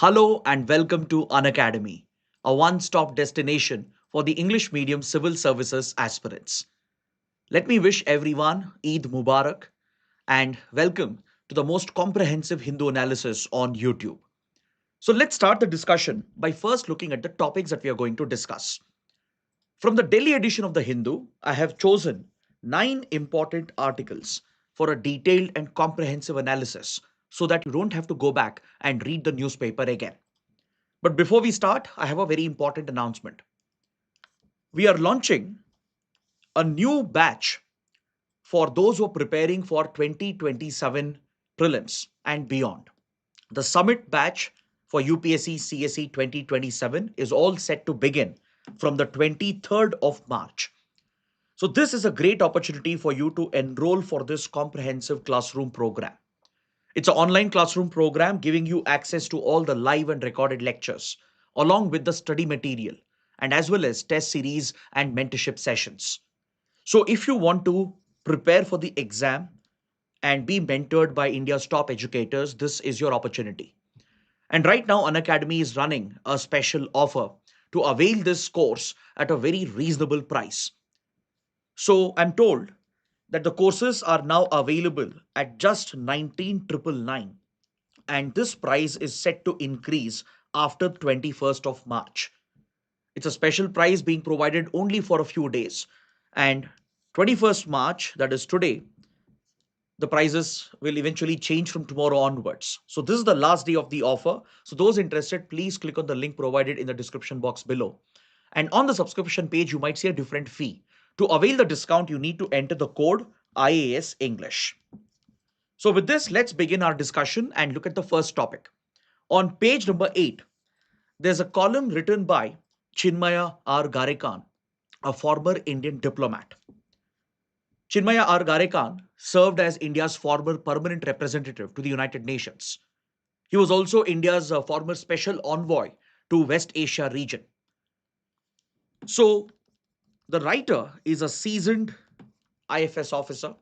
Hello and welcome to Unacademy, a one-stop destination for the English medium civil services aspirants. Let me wish everyone Eid Mubarak and welcome to the most comprehensive Hindu analysis on YouTube. So let's start the discussion by first looking at the topics that we are going to discuss. From the Delhi edition of the Hindu, I have chosen 9 important articles for a detailed and comprehensive analysis so that you don't have to go back and read the newspaper again. But before we start, I have a very important announcement. We are launching a new batch for those who are preparing for 2027 prelims and beyond. The summit batch for UPSC CSE 2027 is all set to begin from the 23rd of March. So this is a great opportunity for you to enroll for this comprehensive classroom program. It's an online classroom program giving you access to all the live and recorded lectures, along with the study material, and as well as test series and mentorship sessions. So, if you want to prepare for the exam and be mentored by India's top educators, this is your opportunity. And right now, Unacademy is running a special offer to avail this course at a very reasonable price. So, I'm told that the courses are now available at just 19,999, and this price is set to increase after 21st of March. It's a special price being provided only for a few days, and 21st March, that is today, the prices will eventually change from tomorrow onwards. So this is the last day of the offer. So those interested, please click on the link provided in the description box below. And on the subscription page, you might see a different fee. To avail the discount, you need to enter the code IAS English. So with this, let's begin our discussion and look at the first topic. On page number 8, there's a column written by Chinmaya R. Garekan, a former Indian diplomat. Chinmaya R. Garekan served as India's former permanent representative to the United Nations. He was also India's former special envoy to West Asia region. So the writer is a seasoned IFS officer,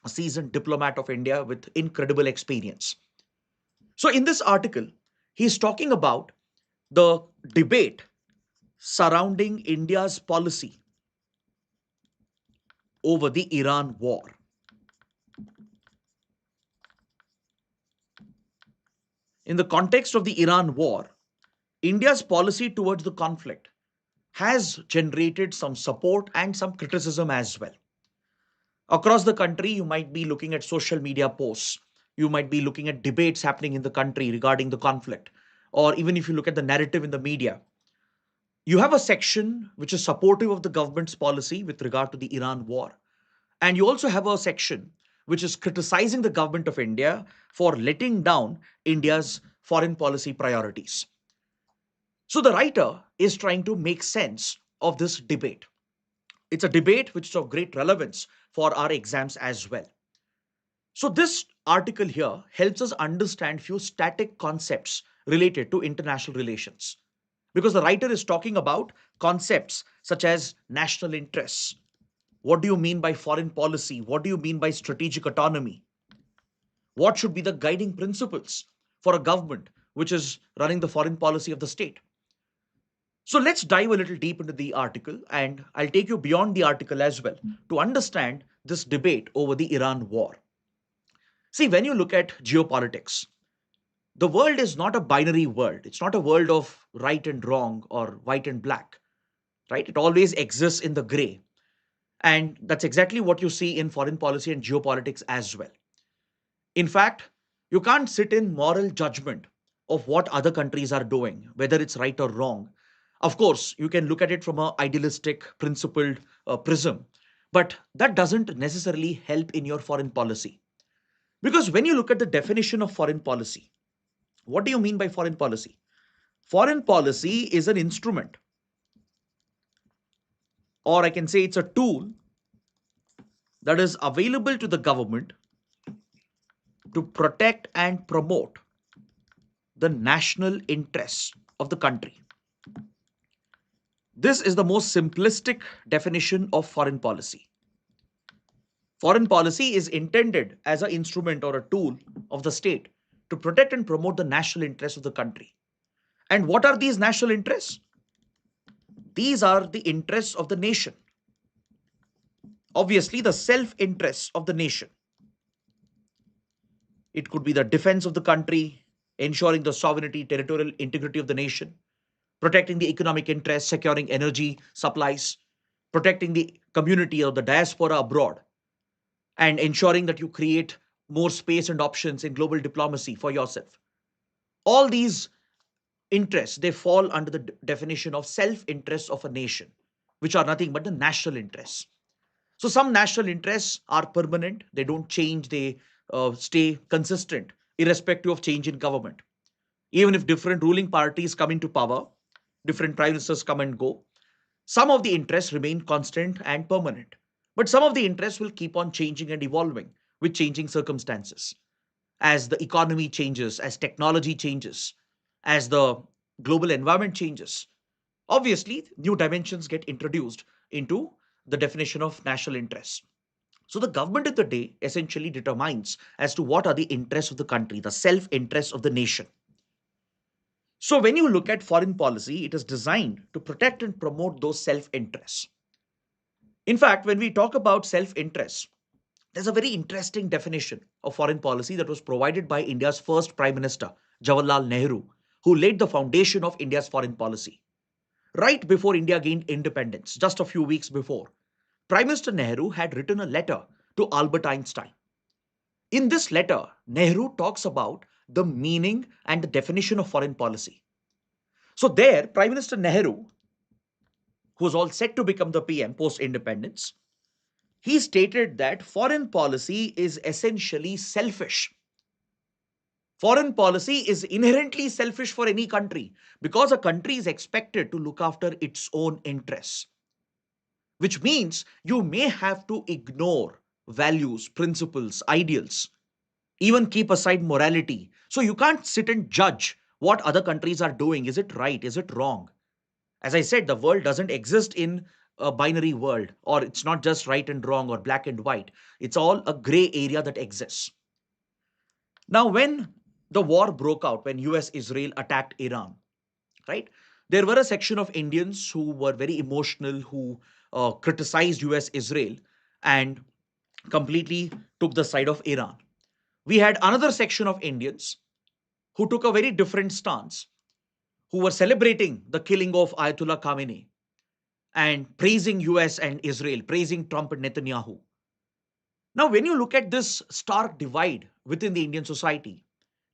a seasoned diplomat of India with incredible experience. So in this article, he's talking about the debate surrounding India's policy over the Iran war. In the context of the Iran war, India's policy towards the conflict has generated some support and some criticism as well. Across the country, you might be looking at social media posts, you might be looking at debates happening in the country regarding the conflict, or even if you look at the narrative in the media, you have a section which is supportive of the government's policy with regard to the Iran war. And you also have a section which is criticizing the government of India for letting down India's foreign policy priorities. So the writer is trying to make sense of this debate. It's a debate which is of great relevance for our exams as well. So this article here helps us understand few static concepts related to international relations. Because the writer is talking about concepts such as national interests. What do you mean by foreign policy? What do you mean by strategic autonomy? What should be the guiding principles for a government which is running the foreign policy of the state? So let's dive a little deep into the article, and I'll take you beyond the article as well to understand this debate over the Iran war. See, when you look at geopolitics, the world is not a binary world. It's not a world of right and wrong or white and black, right? It always exists in the gray. And that's exactly what you see in foreign policy and geopolitics as well. In fact, you can't sit in moral judgment of what other countries are doing, whether it's right or wrong. Of course, you can look at it from an idealistic, principled prism, but that doesn't necessarily help in your foreign policy. Because when you look at the definition of foreign policy, what do you mean by foreign policy? Foreign policy is an instrument, or I can say it's a tool that is available to the government to protect and promote the national interests of the country. This is the most simplistic definition of foreign policy. Foreign policy is intended as an instrument or a tool of the state to protect and promote the national interests of the country. And what are these national interests? These are the interests of the nation. Obviously, the self interests of the nation. It could be the defense of the country, ensuring the sovereignty, territorial integrity of the nation, protecting the economic interests, securing energy supplies, protecting the community or the diaspora abroad, and ensuring that you create more space and options in global diplomacy for yourself. All these interests, they fall under the definition of self-interests of a nation, which are nothing but the national interests. So some national interests are permanent, they don't change, they stay consistent irrespective of change in government. Even if different ruling parties come into power, different prime ministers come and go, some of the interests remain constant and permanent. But some of the interests will keep on changing and evolving with changing circumstances. As the economy changes, as technology changes, as the global environment changes, obviously new dimensions get introduced into the definition of national interests. So the government of the day essentially determines as to what are the interests of the country, the self interests of the nation. So when you look at foreign policy, it is designed to protect and promote those self interests. In fact, when we talk about self interest, there's a very interesting definition of foreign policy that was provided by India's first Prime Minister, Jawaharlal Nehru, who laid the foundation of India's foreign policy. Right before India gained independence, just a few weeks before, Prime Minister Nehru had written a letter to Albert Einstein. In this letter, Nehru talks about the meaning and the definition of foreign policy. So, there, Prime Minister Nehru, who was all set to become the PM post independence, he stated that foreign policy is essentially selfish. Foreign policy is inherently selfish for any country because a country is expected to look after its own interests, which means you may have to ignore values, principles, ideals, even keep aside morality. So you can't sit and judge what other countries are doing. Is it right? Is it wrong? As I said, the world doesn't exist in a binary world, or it's not just right and wrong or black and white. It's all a gray area that exists. Now, when the war broke out, when US Israel attacked Iran, right? There were a section of Indians who were very emotional, who criticized US Israel and completely took the side of Iran. We had another section of Indians who took a very different stance, who were celebrating the killing of Ayatollah Khamenei and praising US and Israel, praising Trump and Netanyahu. Now, when you look at this stark divide within the Indian society,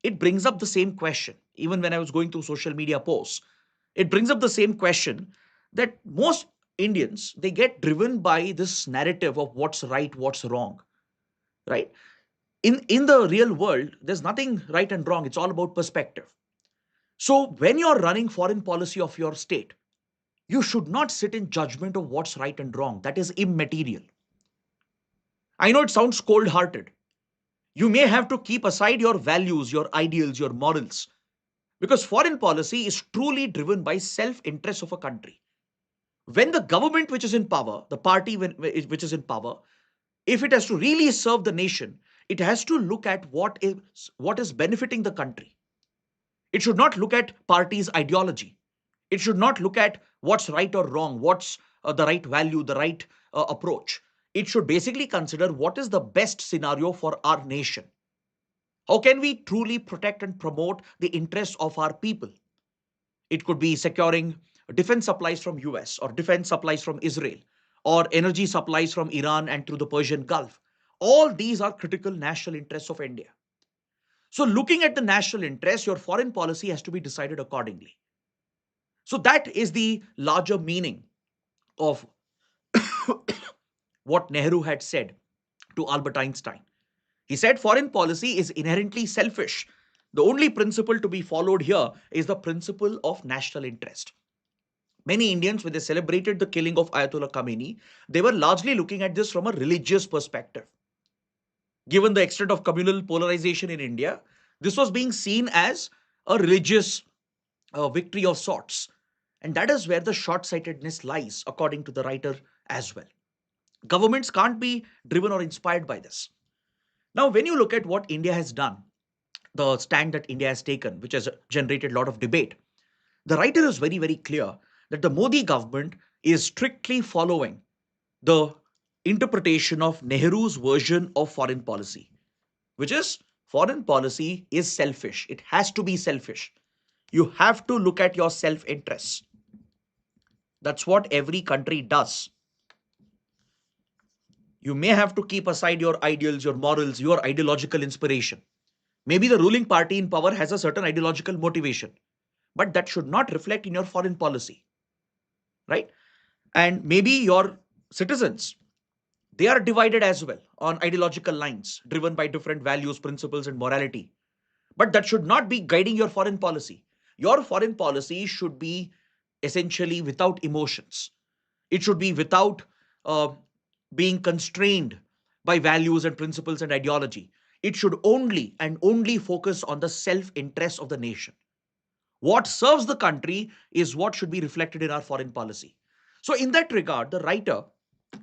it brings up the same question. Even when I was going through social media posts, it brings up the same question that most Indians, they get driven by this narrative of what's right, what's wrong, right? In the real world, there's nothing right and wrong. It's all about perspective. So when you're running foreign policy of your state, you should not sit in judgment of what's right and wrong. That is immaterial. I know it sounds cold hearted. You may have to keep aside your values, your ideals, your morals, because foreign policy is truly driven by self interest of a country. When the government which is in power, the party which is in power, if it has to really serve the nation, it has to look at what is benefiting the country. It should not look at party's ideology. It should not look at what's right or wrong, what's the right value, the right approach. It should basically consider what is the best scenario for our nation. How can we truly protect and promote the interests of our people? It could be securing defense supplies from US or defense supplies from Israel or energy supplies from Iran and through the Persian Gulf. All these are critical national interests of India. So looking at the national interest, your foreign policy has to be decided accordingly. So that is the larger meaning of what Nehru had said to Albert Einstein. He said foreign policy is inherently selfish. The only principle to be followed here is the principle of national interest. Many Indians, when they celebrated the killing of Ayatollah Khamenei, they were largely looking at this from a religious perspective. Given the extent of communal polarization in India, this was being seen as a religious victory of sorts. And that is where the short sightedness lies, according to the writer as well. Governments can't be driven or inspired by this. Now, when you look at what India has done, the stand that India has taken, which has generated a lot of debate, The writer is very, very clear that the Modi government is strictly following the interpretation of Nehru's version of foreign policy, which is foreign policy is selfish. It has to be selfish. You have to look at your self interests. That's what every country does. You may have to keep aside your ideals, your morals, your ideological inspiration. Maybe the ruling party in power has a certain ideological motivation, but that should not reflect in your foreign policy, right? And maybe your citizens, they are divided as well on ideological lines, driven by different values, principles, and morality. But that should not be guiding your foreign policy. Your foreign policy should be essentially without emotions. It should be without uh, being constrained by values and principles and ideology. It should only and only focus on the self interest of the nation. What serves the country is what should be reflected in our foreign policy. So, in that regard, the writer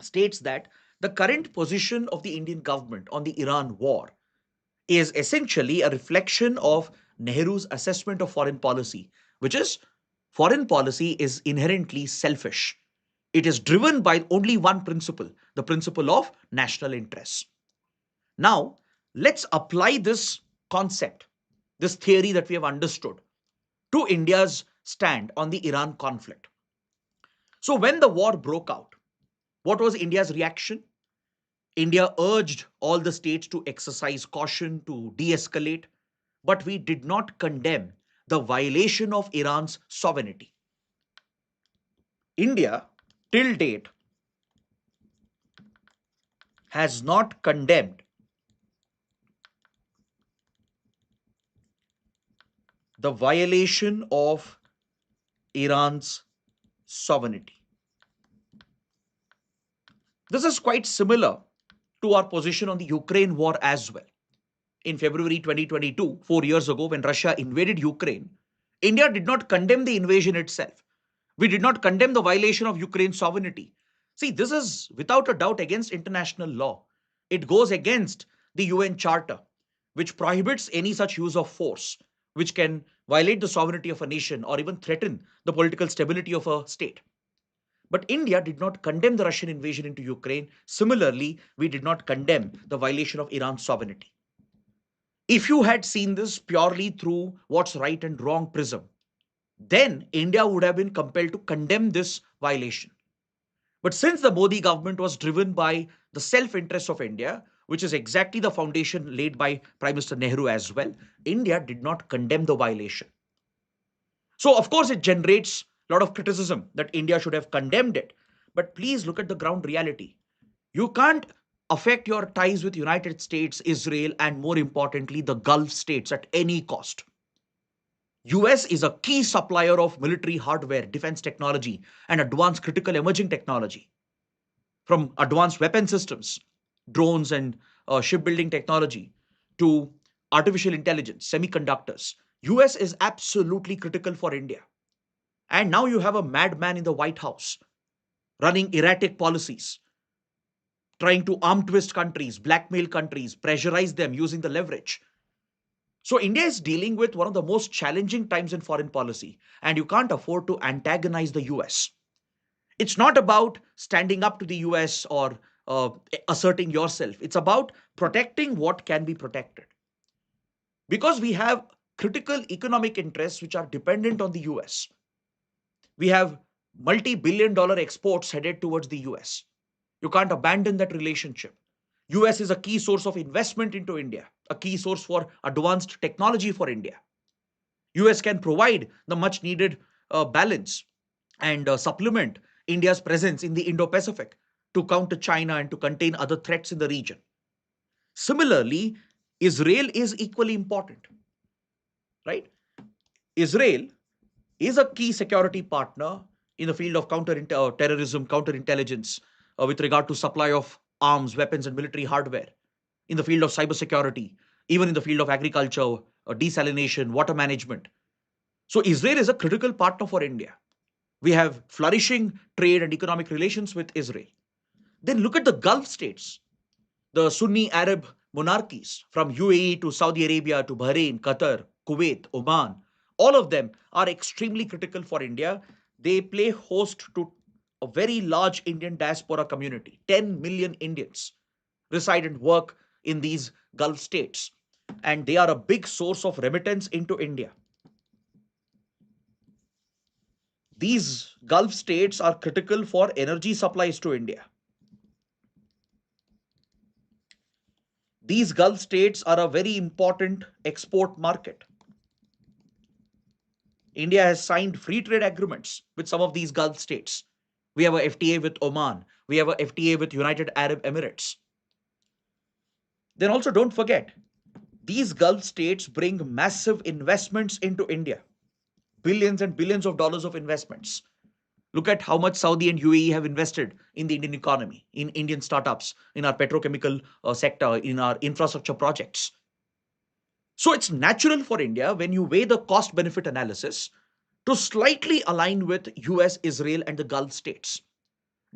states that the current position of the Indian government on the Iran war is essentially a reflection of Nehru's assessment of foreign policy, which is foreign policy is inherently selfish. It is driven by only one principle, the principle of national interests. Now, let's apply this concept, this theory that we have understood, to India's stand on the Iran conflict. So, when the war broke out, what was India's reaction? India urged all the states to exercise caution, to de escalate, but we did not condemn the violation of Iran's sovereignty. India, till date, has not condemned the violation of Iran's sovereignty. This is quite similar to our position on the Ukraine war as well. In February 2022, 4 years ago, when Russia invaded Ukraine, India did not condemn the invasion itself. We did not condemn the violation of Ukraine's sovereignty. See, this is without a doubt against international law. It goes against the UN Charter, which prohibits any such use of force, which can violate the sovereignty of a nation or even threaten the political stability of a state. But India did not condemn the Russian invasion into Ukraine. Similarly, we did not condemn the violation of Iran's sovereignty. If you had seen this purely through what's right and wrong prism, then India would have been compelled to condemn this violation. But since the Modi government was driven by the self interest of India, which is exactly the foundation laid by Prime Minister Nehru as well, India did not condemn the violation. So, of course, it generates a lot of criticism that India should have condemned it. But please look at the ground reality. You can't affect your ties with United States, Israel, and more importantly, the Gulf states at any cost. US is a key supplier of military hardware, defense technology, and advanced critical emerging technology. From advanced weapon systems, drones, and shipbuilding technology to artificial intelligence, semiconductors, US is absolutely critical for India. And now you have a madman in the White House running erratic policies, trying to arm twist countries, blackmail countries, pressurize them using the leverage. So India is dealing with one of the most challenging times in foreign policy, and you can't afford to antagonize the US. It's not about standing up to the US or asserting yourself. It's about protecting what can be protected. Because we have critical economic interests which are dependent on the US. We have multi-billion-dollar exports headed towards the US. You can't abandon that relationship. US is a key source of investment into India, a key source for advanced technology for India. US can provide the much needed balance and supplement India's presence in the Indo-Pacific to counter China and to contain other threats in the region. Similarly, Israel is equally important, right? Israel is a key security partner in the field of counter-terrorism, counterintelligence, with regard to supply of arms, weapons, and military hardware, in the field of cybersecurity, even in the field of agriculture, desalination, water management. So Israel is a critical partner for India. We have flourishing trade and economic relations with Israel. Then look at the Gulf states, the Sunni Arab monarchies from UAE to Saudi Arabia to Bahrain, Qatar, Kuwait, Oman. All of them are extremely critical for India. They play host to a very large Indian diaspora community. 10 million Indians reside and work in these Gulf states, and they are a big source of remittance into India. These Gulf states are critical for energy supplies to India. These Gulf states are a very important export market. India has signed free trade agreements with some of these Gulf states. We have a FTA with Oman. We have a FTA with United Arab Emirates. Then also don't forget, these Gulf states bring massive investments into India. Billions and billions of dollars of investments. Look at how much Saudi and UAE have invested in the Indian economy, in Indian startups, in our petrochemical sector, in our infrastructure projects. So it's natural for India, when you weigh the cost benefit analysis, to slightly align with US, Israel, and the Gulf states.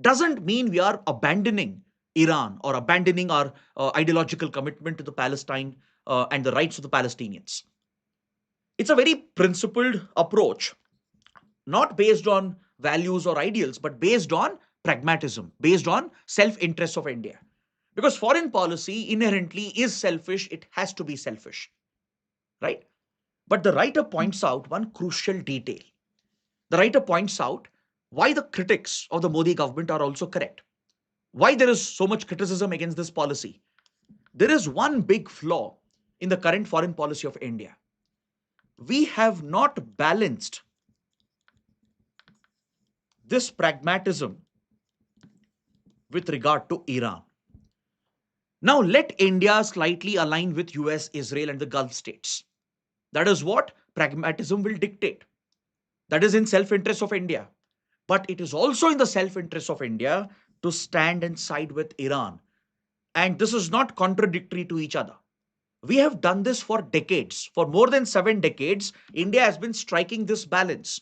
Doesn't mean we are abandoning Iran or abandoning our ideological commitment to the Palestine and the rights of the Palestinians. It's a very principled approach, not based on values or ideals, but based on pragmatism, based on self-interest of India. Because foreign policy inherently is selfish, it has to be selfish, right? But the writer points out one crucial detail. The writer points out why the critics of the Modi government are also correct. Why there is so much criticism against this policy. There is one big flaw in the current foreign policy of India. We have not balanced this pragmatism with regard to Iran. Now let India slightly align with US, Israel, and the Gulf states. That is what pragmatism will dictate. That is in self-interest of India. But it is also in the self-interest of India to stand and side with Iran. And this is not contradictory to each other. We have done this for decades. For more than 7 decades, India has been striking this balance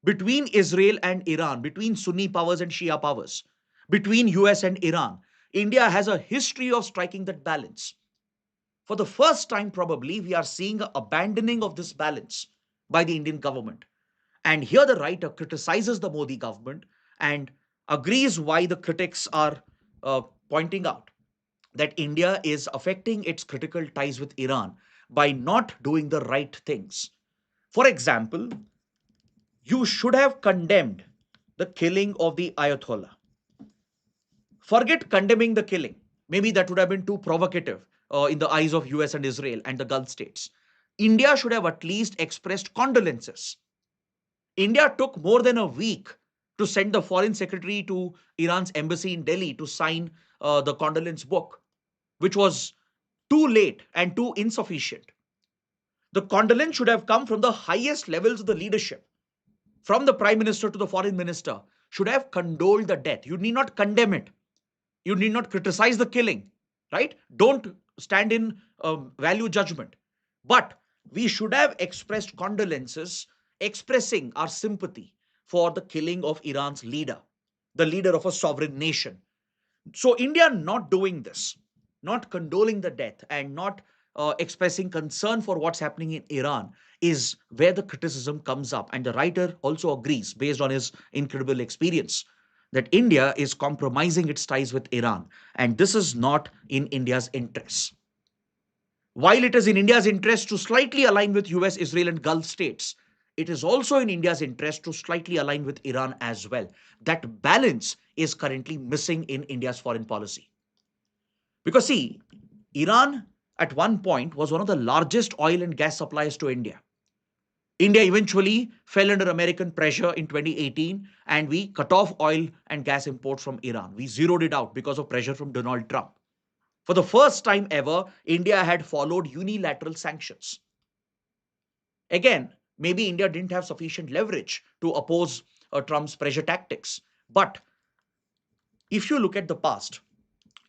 between Israel and Iran, between Sunni powers and Shia powers, between US and Iran. India has a history of striking that balance. For the first time, probably, we are seeing an abandoning of this balance by the Indian government. And here the writer criticizes the Modi government and agrees why the critics are pointing out that India is affecting its critical ties with Iran by not doing the right things. For example, you should have condemned the killing of the Ayatollah. Forget condemning the killing. Maybe that would have been too provocative in the eyes of US and Israel and the Gulf states. India should have at least expressed condolences. India took more than a week to send the foreign secretary to Iran's embassy in Delhi to sign the condolence book, which was too late and too insufficient. The condolence should have come from the highest levels of the leadership, from the prime minister to the foreign minister, should have condoled the death. You need not condemn it. You need not criticize the killing, right? Don't stand in value judgment. But we should have expressed condolences, expressing our sympathy for the killing of Iran's leader, the leader of a sovereign nation. So India not doing this, not condoling the death and not expressing concern for what's happening in Iran is where the criticism comes up. And the writer also agrees, based on his incredible experience, that India is compromising its ties with Iran. And this is not in India's interests. While it is in India's interest to slightly align with US, Israel, and Gulf states, it is also in India's interest to slightly align with Iran as well. That balance is currently missing in India's foreign policy. Because see, Iran at one point was one of the largest oil and gas suppliers to India. India eventually fell under American pressure in 2018 and we cut off oil and gas imports from Iran. We zeroed it out because of pressure from Donald Trump. For the first time ever, India had followed unilateral sanctions. Again, maybe India didn't have sufficient leverage to oppose Trump's pressure tactics. But if you look at the past,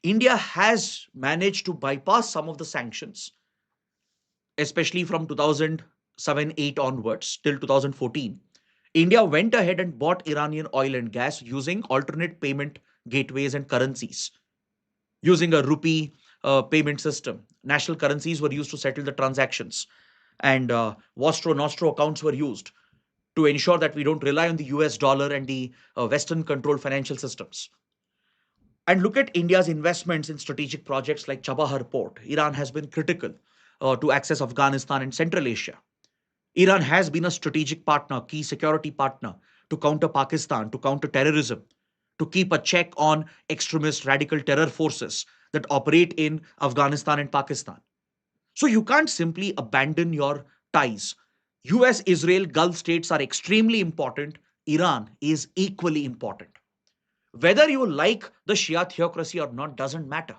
India has managed to bypass some of the sanctions, especially from 2007-8 onwards till 2014. India went ahead and bought Iranian oil and gas using alternate payment gateways and currencies, using a rupee payment system. National currencies were used to settle the transactions. and Vostro Nostro accounts were used to ensure that we don't rely on the US dollar and the Western controlled financial systems. And look at India's investments in strategic projects like Chabahar Port. Iran has been critical to access Afghanistan and Central Asia. Iran has been a strategic partner, key security partner to counter Pakistan, to counter terrorism, to keep a check on extremist radical terror forces that operate in Afghanistan and Pakistan. So you can't simply abandon your ties. US, Israel, Gulf states are extremely important. Iran is equally important. Whether you like the Shia theocracy or not doesn't matter.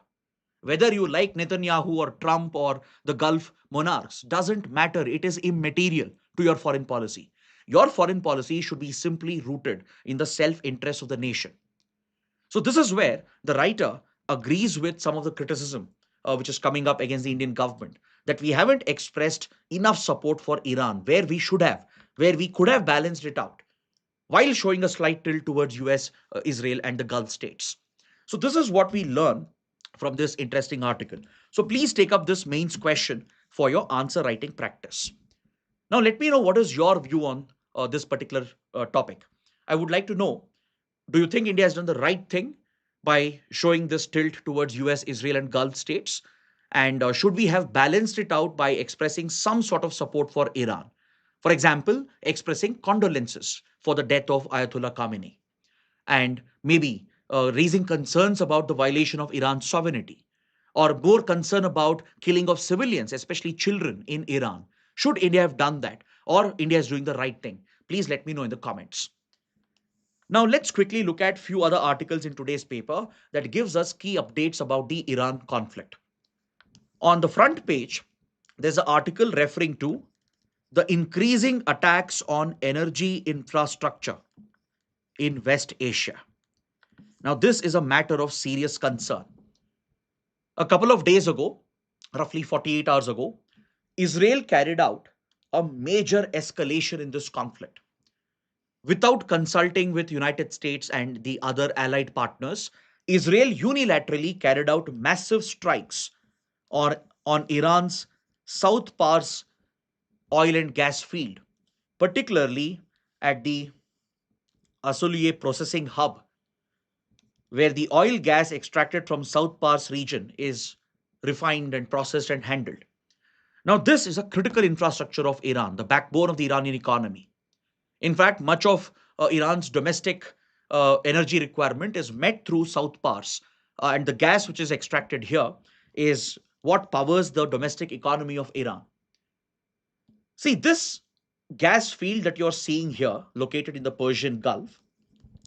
Whether you like Netanyahu or Trump or the Gulf monarchs doesn't matter. It is immaterial to your foreign policy. Your foreign policy should be simply rooted in the self interest of the nation. So, this is where the writer agrees with some of the criticism which is coming up against the Indian government, that we haven't expressed enough support for Iran where we should have, where we could have balanced it out while showing a slight tilt towards US, Israel, and the Gulf states. So, this is what we learn from this interesting article. So, please take up this mains question for your answer writing practice. Now, let me know what is your view on this particular topic. I would like to know, do you think India has done the right thing by showing this tilt towards US, Israel, and Gulf states? And should we have balanced it out by expressing some sort of support for Iran? For example, expressing condolences for the death of Ayatollah Khamenei, and maybe raising concerns about the violation of Iran's sovereignty, or more concern about killing of civilians, especially children in Iran. Should India have done that, or India is doing the right thing? Please let me know in the comments. Now let's quickly look at few other articles in today's paper that gives us key updates about the Iran conflict. On the front page, there's an article referring to the increasing attacks on energy infrastructure in West Asia. Now, this is a matter of serious concern. A couple of days ago, roughly 48 hours ago, Israel carried out a major escalation in this conflict. Without consulting with United States and the other allied partners, Israel unilaterally carried out massive strikes on Iran's South Pars oil and gas field, particularly at the Asuluye processing hub, where the oil gas extracted from South Pars region is refined and processed and handled. Now, this is a critical infrastructure of Iran, the backbone of the Iranian economy. In fact, much of Iran's domestic energy requirement is met through South Pars, and the gas which is extracted here is what powers the domestic economy of Iran. See, this gas field that you're seeing here, located in the Persian Gulf,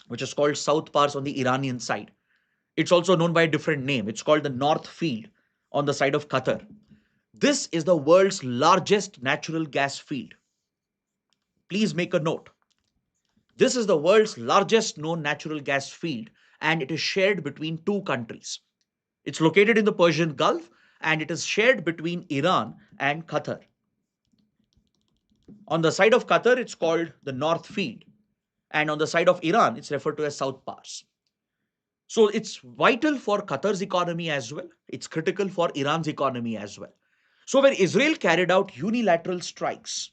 which is called South Pars on the Iranian side. It's also known by a different name. It's called the North Field on the side of Qatar. This is the world's largest natural gas field. Please make a note. This is the world's largest known natural gas field, and it is shared between two countries. It's located in the Persian Gulf, and it is shared between Iran and Qatar. On the side of Qatar, it's called the North Field, and on the side of Iran, it's referred to as South Pars. So it's vital for Qatar's economy as well. It's critical for Iran's economy as well. So when Israel carried out unilateral strikes,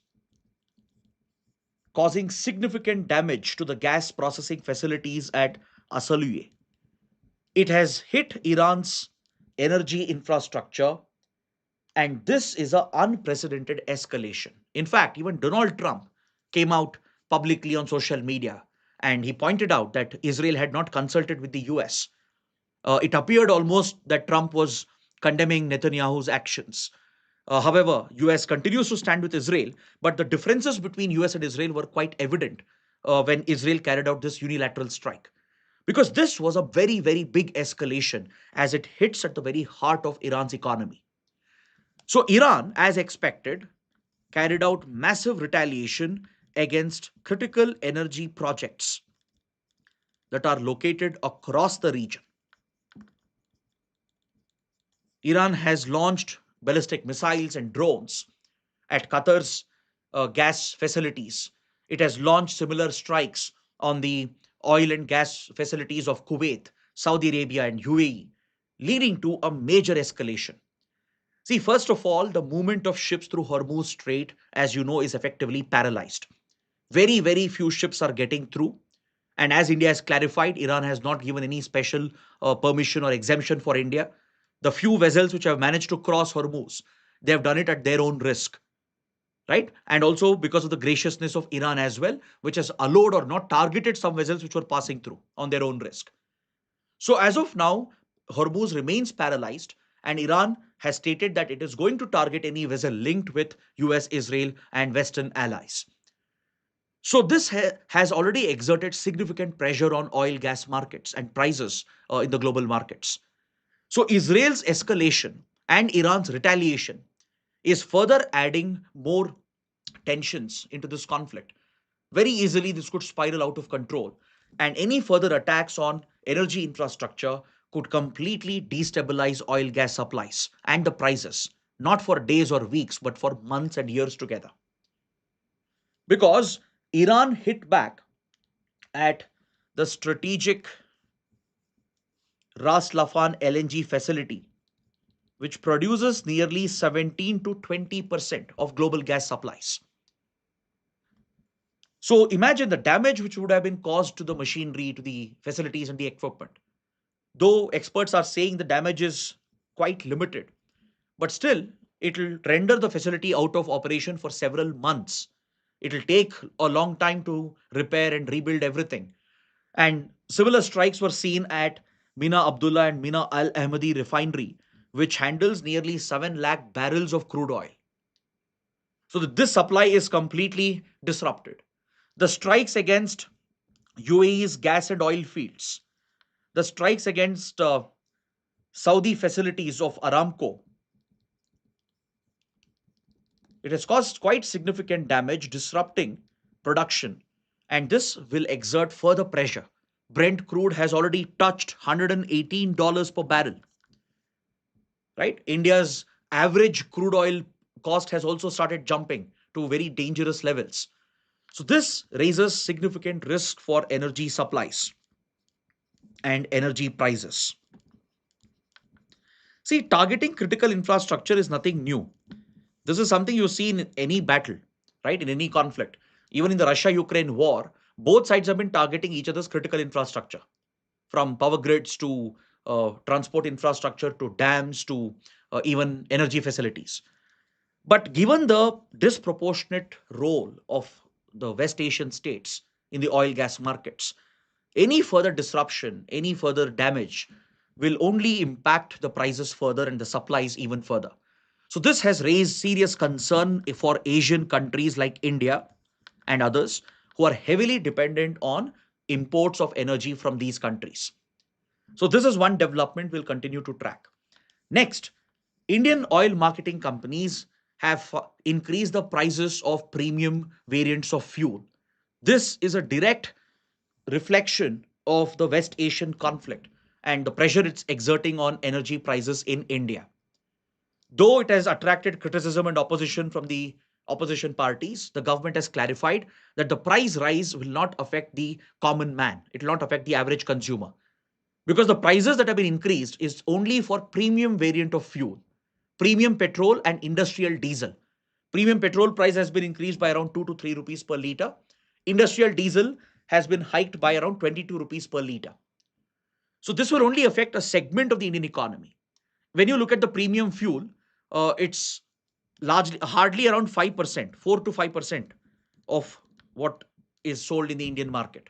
causing significant damage to the gas processing facilities at Asaluye, it has hit Iran's energy infrastructure, and this is an unprecedented escalation. In fact, even Donald Trump came out publicly on social media and he pointed out that Israel had not consulted with the US. It appeared almost that Trump was condemning Netanyahu's actions. However, US continues to stand with Israel, but the differences between US and Israel were quite evident when Israel carried out this unilateral strike. Because this was a very, very big escalation as it hits at the very heart of Iran's economy. So, Iran, as expected, carried out massive retaliation against critical energy projects that are located across the region. Iran has launched ballistic missiles and drones at Qatar's gas facilities. It has launched similar strikes on the oil and gas facilities of Kuwait, Saudi Arabia, and UAE, leading to a major escalation. See, first of all, the movement of ships through Hormuz Strait, as you know, is effectively paralyzed. Very, very few ships are getting through. And as India has clarified, Iran has not given any special permission or exemption for India. The few vessels which have managed to cross Hormuz, they have done it at their own risk, right? And also because of the graciousness of Iran as well, which has allowed or not targeted some vessels which were passing through on their own risk. So as of now, Hormuz remains paralyzed, and Iran has stated that it is going to target any vessel linked with US, Israel, and Western allies. So this has already exerted significant pressure on oil gas markets and prices in the global markets. So Israel's escalation and Iran's retaliation is further adding more tensions into this conflict. Very easily, this could spiral out of control, and any further attacks on energy infrastructure could completely destabilize oil gas supplies and the prices, not for days or weeks, but for months and years together. Because Iran hit back at the strategic Ras Laffan LNG facility, which produces nearly 17 to 20% of global gas supplies. So imagine the damage which would have been caused to the machinery, to the facilities and the equipment. Though experts are saying the damage is quite limited, but still it will render the facility out of operation for several months. It will take a long time to repair and rebuild everything. And similar strikes were seen at Mina Abdullah and Mina Al Ahmadi refinery, which handles nearly 7 lakh barrels of crude oil. So this supply is completely disrupted. The strikes against UAE's gas and oil fields, the strikes against Saudi facilities of Aramco, it has caused quite significant damage, disrupting production, and this will exert further pressure. Brent crude has already touched $118 per barrel, right? India's average crude oil cost has also started jumping to very dangerous levels. So this raises significant risk for energy supplies and energy prices. See, targeting critical infrastructure is nothing new. This is something you see in any battle, right? In any conflict. Even in the Russia Ukraine war, both sides have been targeting each other's critical infrastructure, from power grids to transport infrastructure to dams to even energy facilities. But given the disproportionate role of the West Asian states in the oil gas markets, any further disruption, any further damage will only impact the prices further and the supplies even further. So, this has raised serious concern for Asian countries like India and others who are heavily dependent on imports of energy from these countries. So, this is one development we'll continue to track. Next, Indian oil marketing companies have increased the prices of premium variants of fuel. This is a direct reflection of the West Asian conflict and the pressure it's exerting on energy prices in India. Though it has attracted criticism and opposition from the opposition parties, the government has clarified that the price rise will not affect the common man. It will not affect the average consumer. Because the prices that have been increased is only for premium variant of fuel, premium petrol and industrial diesel. Premium petrol price has been increased by around 2 to 3 rupees per litre. Industrial diesel has been hiked by around 22 rupees per litre. So this will only affect a segment of the Indian economy. When you look at the premium fuel, it's largely hardly around 5%, 4 to 5% of what is sold in the Indian market.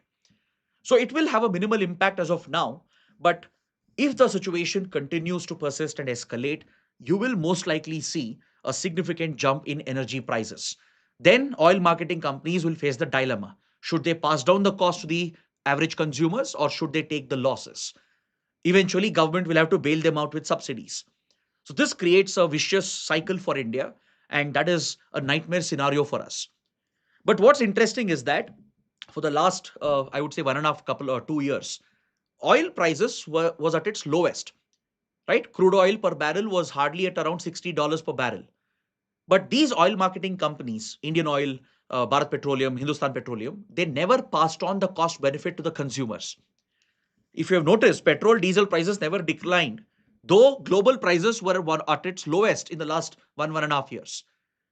So it will have a minimal impact as of now, but if the situation continues to persist and escalate, you will most likely see a significant jump in energy prices. Then oil marketing companies will face the dilemma. Should they pass down the cost to the average consumers or should they take the losses? Eventually, government will have to bail them out with subsidies. So this creates a vicious cycle for India, and that is a nightmare scenario for us. But what's interesting is that for the last, I would say, 1.5 couple or 2 years, oil prices was at its lowest. Right, crude oil per barrel was hardly at around $60 per barrel. But these oil marketing companies, Indian Oil, Bharat Petroleum, Hindustan Petroleum, they never passed on the cost benefit to the consumers. If you have noticed, petrol diesel prices never declined though global prices were at its lowest in the last 1.5 years.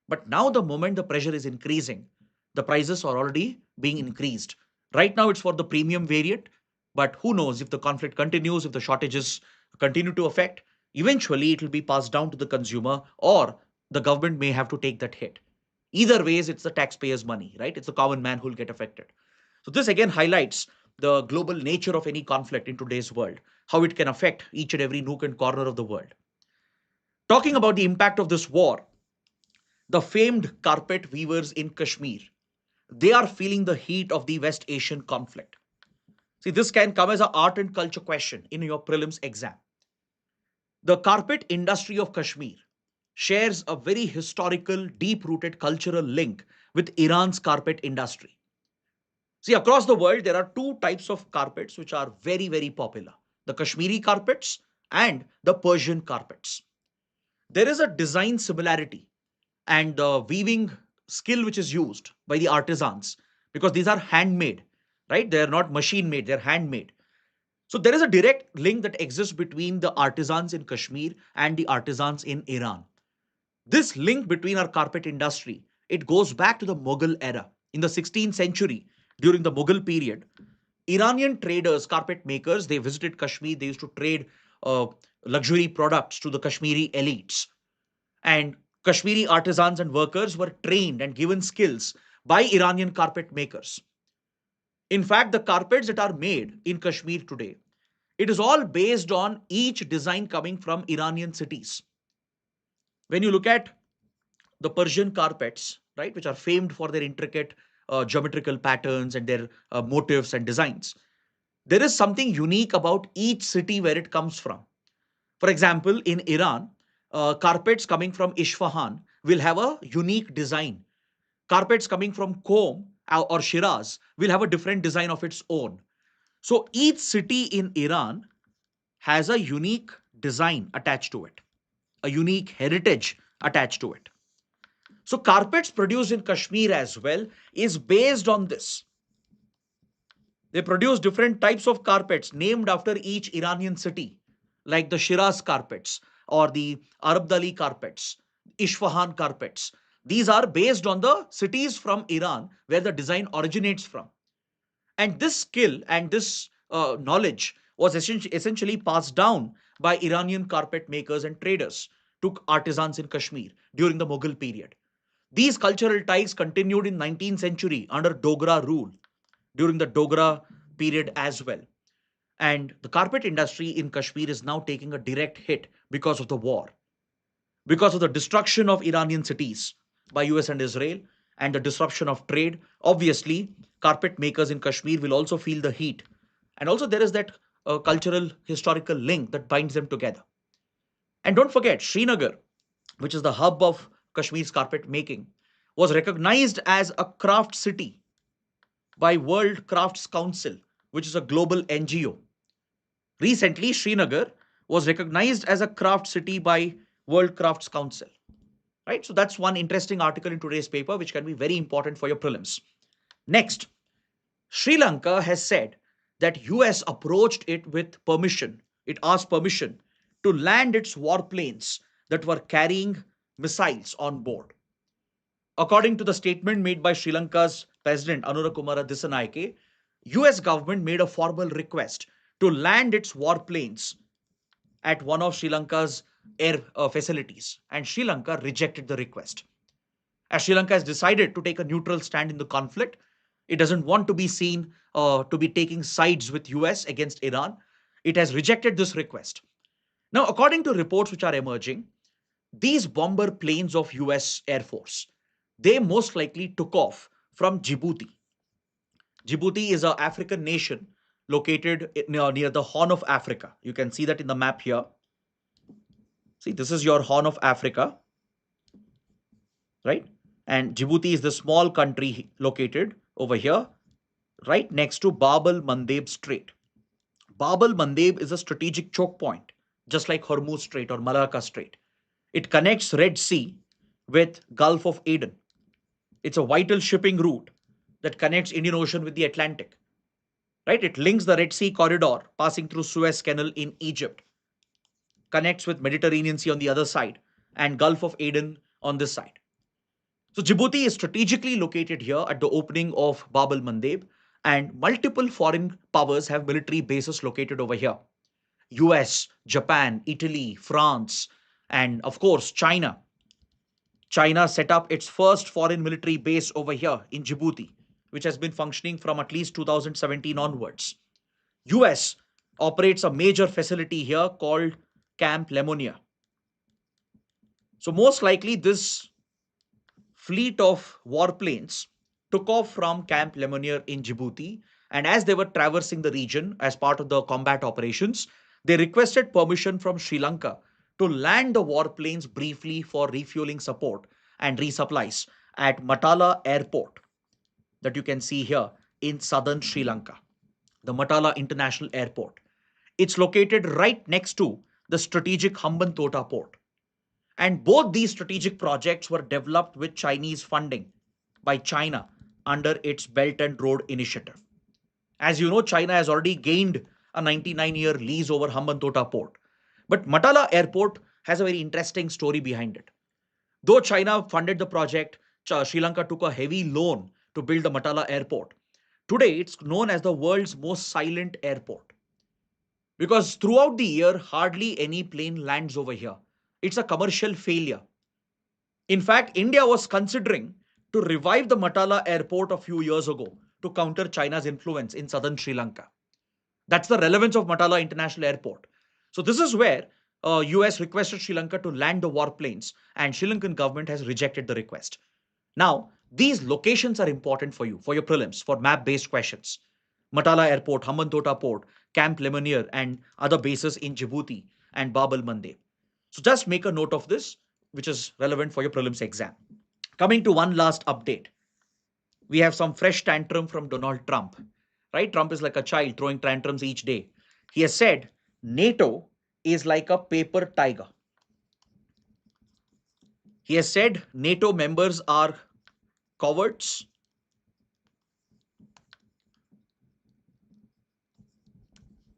But now, the moment the pressure is increasing, the prices are already being increased. Right now, it's for the premium variant, but who knows if the conflict continues, if the shortages continue to affect, eventually it will be passed down to the consumer or the government may have to take that hit. Either ways, it's the taxpayers' money, right? It's the common man who will get affected. So, this again highlights the global nature of any conflict in today's world, how it can affect each and every nook and corner of the world. Talking about the impact of this war, the famed carpet weavers in Kashmir, they are feeling the heat of the West Asian conflict. See, this can come as an art and culture question in your prelims exam. The carpet industry of Kashmir shares a very historical, deep rooted cultural link with Iran's carpet industry. See, across the world, there are two types of carpets which are very, very popular: the Kashmiri carpets and the Persian carpets. There is a design similarity and the weaving skill which is used by the artisans, because these are handmade, right? They are not machine made, they're handmade. So there is a direct link that exists between the artisans in Kashmir and the artisans in Iran. This link between our carpet industry, it goes back to the Mughal era. In the 16th century, during the Mughal period, Iranian traders, carpet makers, they visited Kashmir. They used to trade uh, luxury products to the Kashmiri elites. And Kashmiri artisans and workers were trained and given skills by Iranian carpet makers. In fact, the carpets that are made in Kashmir today, it is all based on each design coming from Iranian cities. When you look at the Persian carpets, right, which are famed for their intricate geometrical patterns and their motifs and designs, there is something unique about each city where it comes from. For example, in Iran, carpets coming from Isfahan will have a unique design. Carpets coming from Qom or Shiraz will have a different design of its own. So each city in Iran has a unique design attached to it, a unique heritage attached to it. So carpets produced in Kashmir as well is based on this. They produce different types of carpets named after each Iranian city, like the Shiraz carpets or the Arabdali carpets, Isfahan carpets. These are based on the cities from Iran where the design originates from. And this skill and this knowledge was essentially passed down by Iranian carpet makers and traders to artisans in Kashmir during the Mughal period. These cultural ties continued in 19th century under Dogra rule during the Dogra period as well. And the carpet industry in Kashmir is now taking a direct hit because of the war, because of the destruction of Iranian cities by US and Israel and the disruption of trade. Obviously, carpet makers in Kashmir will also feel the heat. And also, there is that cultural historical link that binds them together. And don't forget, Srinagar, which is the hub of Kashmir's carpet making, was recognized as a craft city by World Crafts Council, which is a global NGO. Recently, Srinagar was recognized as a craft city by World Crafts Council. Right? So that's one interesting article in today's paper, which can be very important for your prelims. Next, Sri Lanka has said that US approached it with permission. It asked permission to land its warplanes that were carrying missiles on board. According to the statement made by Sri Lanka's President Anurakkumara Dissanayake, US government made a formal request to land its warplanes at one of Sri Lanka's air facilities, and Sri Lanka rejected the request. As Sri Lanka has decided to take a neutral stand in the conflict, it doesn't want to be seen to be taking sides with US against Iran. It has rejected this request. Now, according to reports which are emerging, these bomber planes of US Air Force, they most likely took off from Djibouti. Djibouti is an African nation located near the Horn of Africa. You can see that in the map here. See, this is your Horn of Africa, right? And Djibouti is the small country located over here, right next to Bab el Mandeb Strait. Bab el Mandeb is a strategic choke point, just like Hormuz Strait or Malacca Strait. It connects Red Sea with Gulf of Aden. It's a vital shipping route that connects Indian Ocean with the Atlantic. Right? It links the Red Sea corridor passing through Suez Canal in Egypt. connects with Mediterranean Sea on the other side and Gulf of Aden on this side. So Djibouti is strategically located here at the opening of Bab el Mandeb, and multiple foreign powers have military bases located over here. US, Japan, Italy, France, and of course China. China set up its first foreign military base over here in Djibouti, which has been functioning from at least 2017 onwards. US operates a major facility here called Camp Lemonia. So most likely this fleet of warplanes took off from Camp Lemonnier in Djibouti, and as they were traversing the region as part of the combat operations, they requested permission from Sri Lanka to land the warplanes briefly for refueling support and resupplies at Matala Airport that you can see here in southern Sri Lanka, the Matala International Airport. It's located right next to the strategic Hambantota port. And both these strategic projects were developed with Chinese funding by China under its Belt and Road Initiative. As you know, China has already gained a 99-year lease over Hambantota port. But Matala Airport has a very interesting story behind it. Though China funded the project, Sri Lanka took a heavy loan to build the Matala Airport. Today, it's known as the world's most silent airport because throughout the year, hardly any plane lands over here. It's a commercial failure. In fact, India was considering to revive the Matala airport a few years ago to counter China's influence in southern Sri Lanka. That's the relevance of Matala International Airport. So this is where US requested Sri Lanka to land the warplanes, and Sri Lankan government has rejected the request. Now, these locations are important for you, for your prelims, for map-based questions. Matala Airport, Hambantota Port, Camp Lemonnier, and other bases in Djibouti and Bab el Mandeb. So just make a note of this, which is relevant for your prelims exam. Coming to one last update. We have some fresh tantrum from Donald Trump, right? Trump is like a child throwing tantrums each day. He has said NATO is like a paper tiger. He has said NATO members are cowards.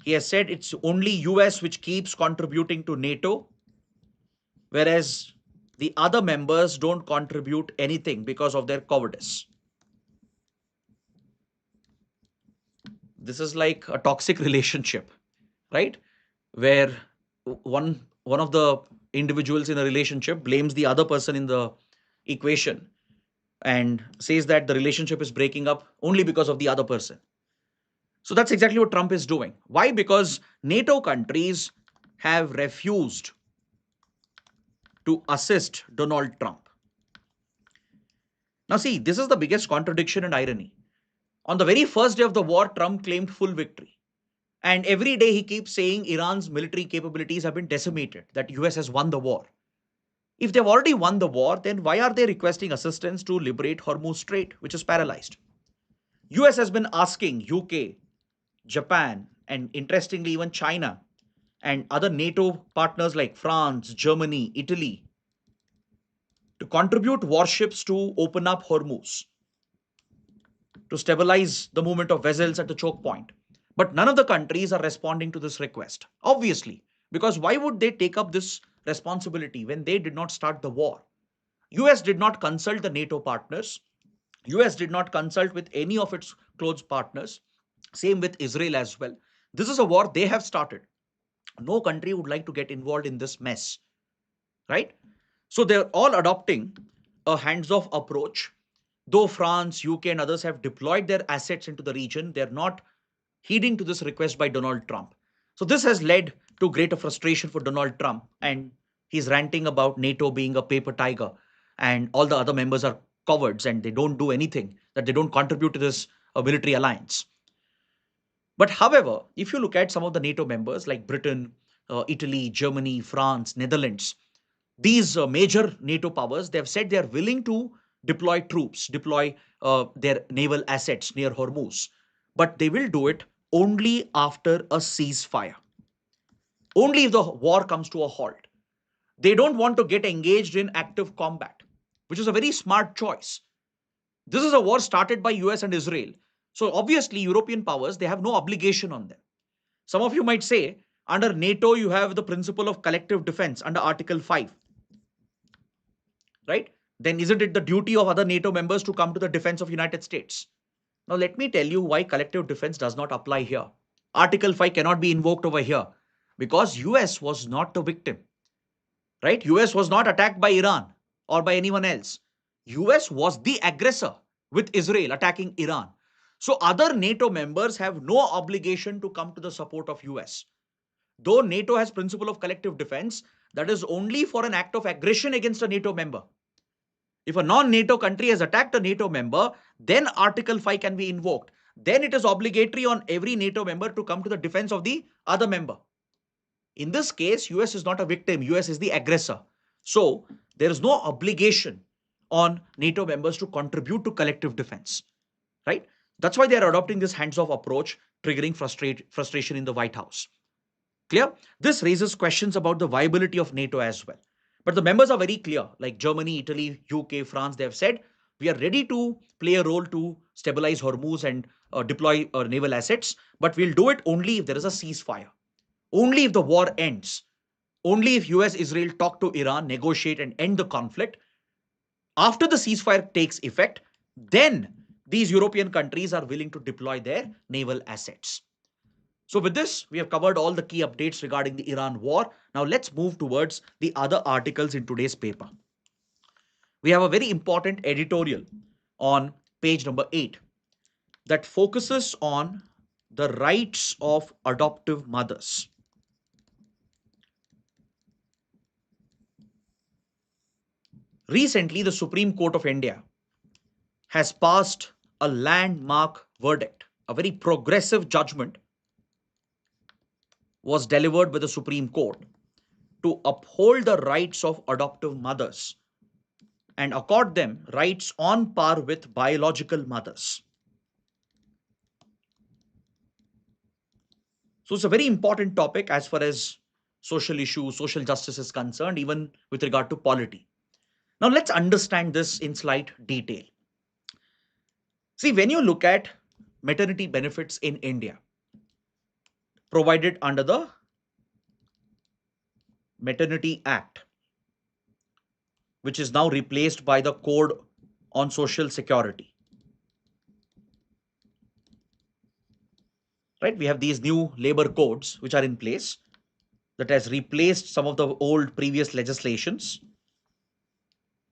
He has said it's only US which keeps contributing to NATO, whereas the other members don't contribute anything because of their cowardice. This is like a toxic relationship, right? Where one of the individuals in a relationship blames the other person in the equation and says that the relationship is breaking up only because of the other person. So that's exactly what Trump is doing. Why? Because NATO countries have refused to assist Donald Trump. Now see, this is the biggest contradiction and irony. On the very first day of the war, Trump claimed full victory. And every day he keeps saying Iran's military capabilities have been decimated, that US has won the war. If they've already won the war, then why are they requesting assistance to liberate Hormuz Strait, which is paralyzed? US has been asking UK, Japan, and interestingly even China and other NATO partners like France, Germany, Italy to contribute warships to open up Hormuz, to stabilize the movement of vessels at the choke point. But none of the countries are responding to this request, obviously, because why would they take up this responsibility when they did not start the war? US did not consult the NATO partners. US did not consult with any of its close partners. Same with Israel as well. This is a war they have started. No country would like to get involved in this mess, right? So they're all adopting a hands-off approach. Though France, UK, and others have deployed their assets into the region, they're not heeding to this request by Donald Trump. So this has led to greater frustration for Donald Trump, and he's ranting about NATO being a paper tiger and all the other members are cowards and they don't do anything, that they don't contribute to this military alliance. But however, if you look at some of the NATO members like Britain, Italy, Germany, France, Netherlands, these major NATO powers, they have said they are willing to deploy troops, deploy their naval assets near Hormuz, but they will do it only after a ceasefire. Only if the war comes to a halt. They don't want to get engaged in active combat, which is a very smart choice. This is a war started by US and Israel. So obviously European powers, they have no obligation on them. Some of you might say, Under NATO, you have the principle of collective defense under Article 5, right? Then isn't it the duty of other NATO members to come to the defense of United States? Now, let me tell you why collective defense does not apply here. Article 5 cannot be invoked over here because US was not the victim, right? US was not attacked by Iran or by anyone else. US was the aggressor with Israel attacking Iran. So other NATO members have no obligation to come to the support of US. Though NATO has principle of collective defense, that is only for an act of aggression against a NATO member. If a non-NATO country has attacked a NATO member, then Article 5 can be invoked. Then it is obligatory on every NATO member to come to the defense of the other member. In this case, US is not a victim, US is the aggressor. So there is no obligation on NATO members to contribute to collective defense, right? That's why they are adopting this hands-off approach, triggering frustration in the White House. Clear? This raises questions about the viability of NATO as well. But the members are very clear, like Germany, Italy, UK, France, they have said, we are ready to play a role to stabilize Hormuz and deploy naval assets, but we'll do it only if there is a ceasefire. Only if the war ends. Only if US, Israel talk to Iran, negotiate and end the conflict. After the ceasefire takes effect, then these European countries are willing to deploy their naval assets. So with this, we have covered all the key updates regarding the Iran war. Now let's move towards the other articles in today's paper. We have a very important editorial on page number 8 that focuses on the rights of adoptive mothers. Recently, the Supreme Court of India has passed a landmark verdict, a very progressive judgment was delivered by the Supreme Court to uphold the rights of adoptive mothers and accord them rights on par with biological mothers. So it's a very important topic as far as social issues, social justice is concerned, even with regard to polity. Now let's understand this in slight detail. See, when you look at maternity benefits in India, provided under the Maternity Act, which is now replaced by the Code on Social Security. Right? We have these new labor codes which are in place that has replaced some of the old previous legislations.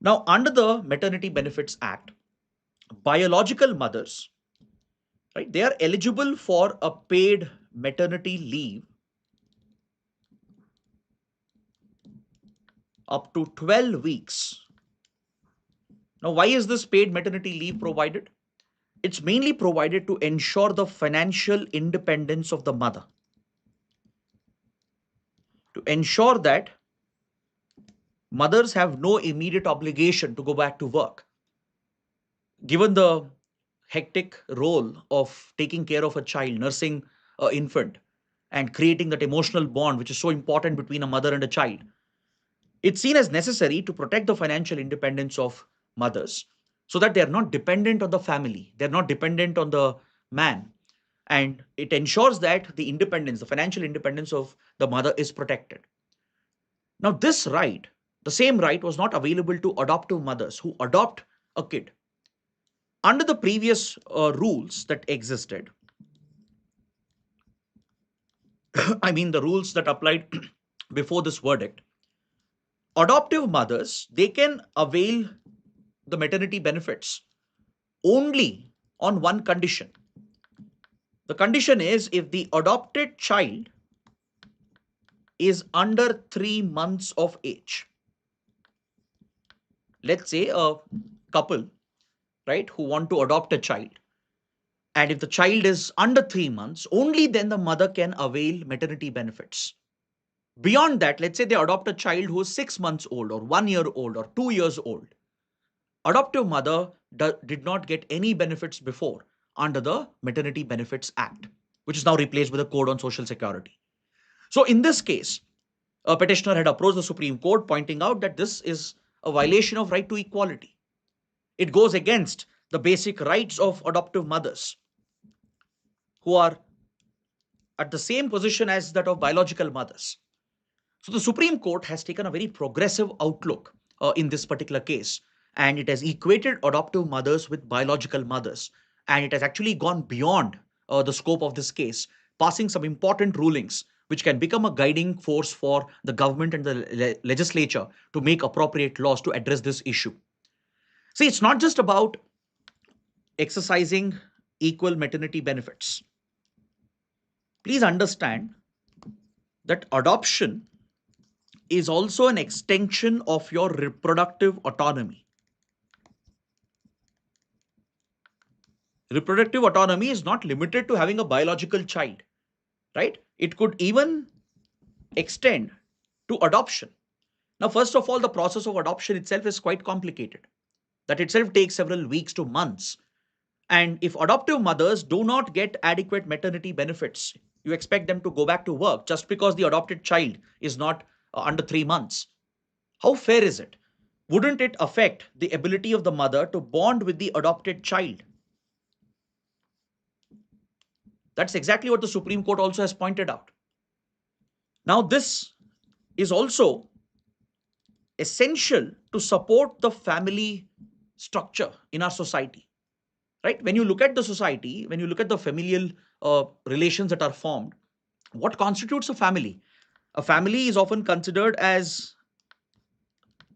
Now, under the Maternity Benefits Act, biological mothers, right, they are eligible for a paid maternity leave up to 12 weeks. Now, why is this paid maternity leave provided? It's mainly provided to ensure the financial independence of the mother, to ensure that mothers have no immediate obligation to go back to work. Given the hectic role of taking care of a child, nursing an infant, and creating that emotional bond which is so important between a mother and a child, it's seen as necessary to protect the financial independence of mothers so that they are not dependent on the family, they're not dependent on the man. And it ensures that the independence, the financial independence of the mother is protected. Now, this right, the same right, was not available to adoptive mothers who adopt a kid. Under the previous rules that existed, I mean the rules that applied before this verdict, adoptive mothers, they can avail the maternity benefits only on one condition. The condition is if the adopted child is under 3 months of age. Let's say a couple, right, who want to adopt a child. And if the child is under 3 months, only then the mother can avail maternity benefits. Beyond that, let's say they adopt a child who is 6 months old or 1 year old or 2 years old. Adoptive mother did not get any benefits before under the Maternity Benefits Act, which is now replaced with the Code on Social Security. So in this case, a petitioner had approached the Supreme Court pointing out that this is a violation of right to equality. It goes against the basic rights of adoptive mothers who are at the same position as that of biological mothers. So the Supreme Court has taken a very progressive outlook in this particular case, and it has equated adoptive mothers with biological mothers, and it has actually gone beyond the scope of this case, passing some important rulings which can become a guiding force for the government and the legislature to make appropriate laws to address this issue. See, it's not just about exercising equal maternity benefits. Please understand that adoption is also an extension of your reproductive autonomy. Reproductive autonomy is not limited to having a biological child, right? It could even extend to adoption. Now, first of all, the process of adoption itself is quite complicated. That itself takes several weeks to months. And if adoptive mothers do not get adequate maternity benefits, you expect them to go back to work just because the adopted child is not under 3 months. How fair is it? Wouldn't it affect the ability of the mother to bond with the adopted child? That's exactly what the Supreme Court also has pointed out. Now, this is also essential to support the family structure in our society, right? When you look at the society, when you look at the familial relations that are formed, what constitutes a family? A family is often considered as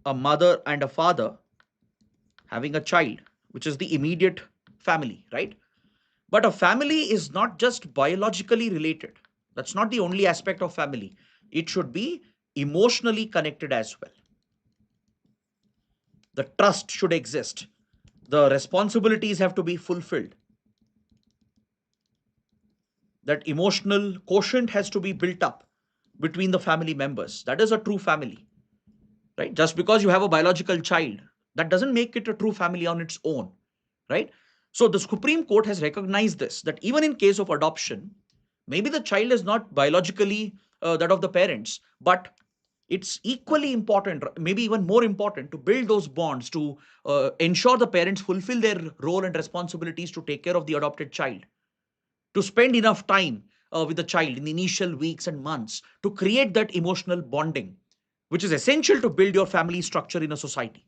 a mother and a father having a child, which is the immediate family, right? But a family is not just biologically related. That's not the only aspect of family. It should be emotionally connected as well. The trust should exist. The responsibilities have to be fulfilled. That emotional quotient has to be built up between the family members. That is a true family, right? Just because you have a biological child, that doesn't make it a true family on its own, right? So the Supreme Court has recognized this, that even in case of adoption, maybe the child is not biologically that of the parents, but it's equally important, maybe even more important, to build those bonds to ensure the parents fulfill their role and responsibilities to take care of the adopted child, to spend enough time with the child in the initial weeks and months to create that emotional bonding, which is essential to build your family structure in a society.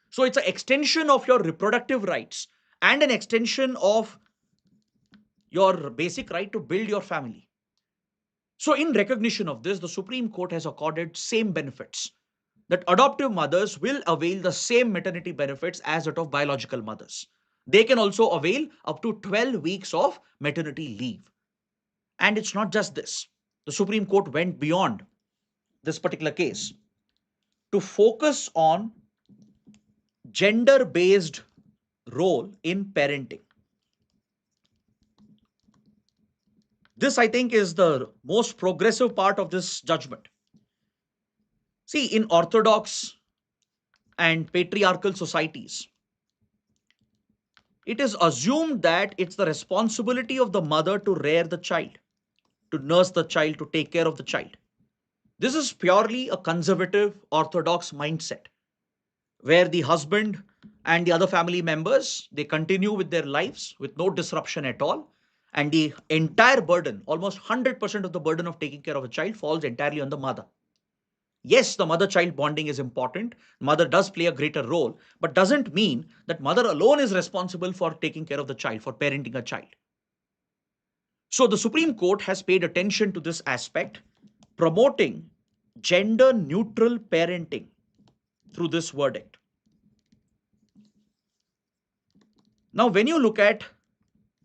So it's an extension of your reproductive rights and an extension of your basic right to build your family. So, in recognition of this, the Supreme Court has accorded same benefits, that adoptive mothers will avail the same maternity benefits as that of biological mothers. They can also avail up to 12 weeks of maternity leave. And it's not just this. The Supreme Court went beyond this particular case to focus on gender based role in parenting. This, I think, is the most progressive part of this judgment. See, in orthodox and patriarchal societies, it is assumed that it's the responsibility of the mother to rear the child, to nurse the child, to take care of the child. This is purely a conservative orthodox mindset where the husband and the other family members, they continue with their lives with no disruption at all, and the entire burden, almost 100% of the burden of taking care of a child, falls entirely on the mother. Yes, the mother-child bonding is important. Mother does play a greater role, but doesn't mean that mother alone is responsible for taking care of the child, for parenting a child. So the Supreme Court has paid attention to this aspect, promoting gender-neutral parenting through this verdict. Now, when you look at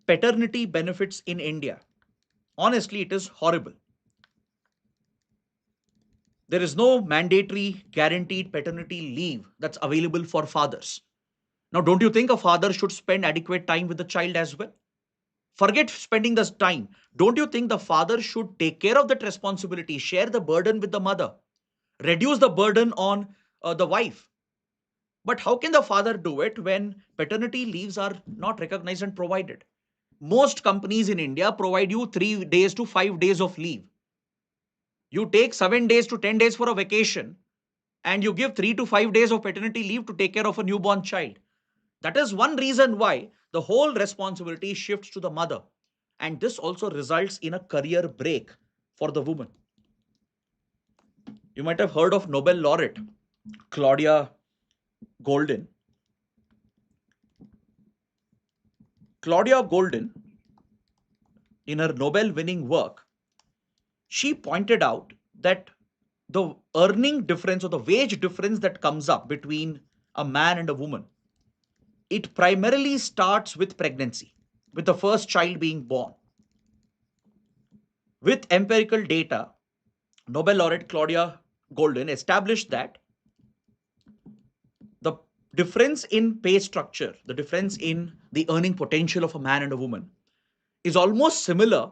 paternity benefits in India, honestly, it is horrible. There is no mandatory guaranteed paternity leave that's available for fathers. Now, don't you think a father should spend adequate time with the child as well? Forget spending this time. Don't you think the father should take care of that responsibility, share the burden with the mother, reduce the burden on the wife? But how can the father do it when paternity leaves are not recognized and provided? Most companies in India provide you 3 days to 5 days of leave. You take 7 days to 10 days for a vacation, and you give 3 to 5 days of paternity leave to take care of a newborn child. That is one reason why the whole responsibility shifts to the mother. And this also results in a career break for the woman. You might have heard of Nobel laureate Claudia Golden. Claudia Golden, in her Nobel winning work, she pointed out that the earning difference or the wage difference that comes up between a man and a woman, it primarily starts with pregnancy, with the first child being born. With empirical data, Nobel laureate Claudia Golden established that the difference in pay structure, the difference in the earning potential of a man and a woman is almost similar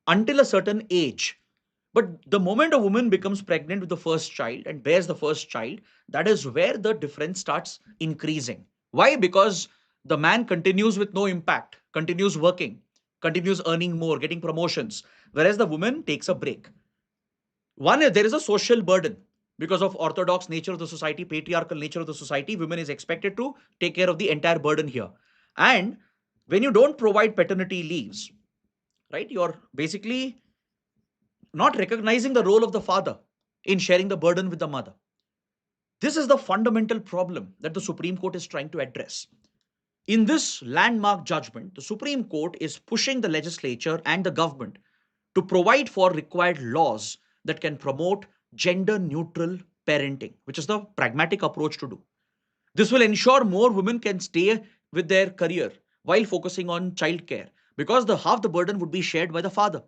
until a certain age. But the moment a woman becomes pregnant with the first child and bears the first child, that is where the difference starts increasing. Why? Because the man continues with no impact, continues working, continues earning more, getting promotions, whereas the woman takes a break. One, there is a social burden because of orthodox nature of the society, patriarchal nature of the society. Women is expected to take care of the entire burden here. And when you don't provide paternity leaves, right, you're basically not recognizing the role of the father in sharing the burden with the mother. This is the fundamental problem that the Supreme Court is trying to address. In this landmark judgment, the Supreme Court is pushing the legislature and the government to provide for required laws that can promote gender neutral parenting, which is the pragmatic approach to do. This will ensure more women can stay with their career while focusing on childcare because the half the burden would be shared by the father.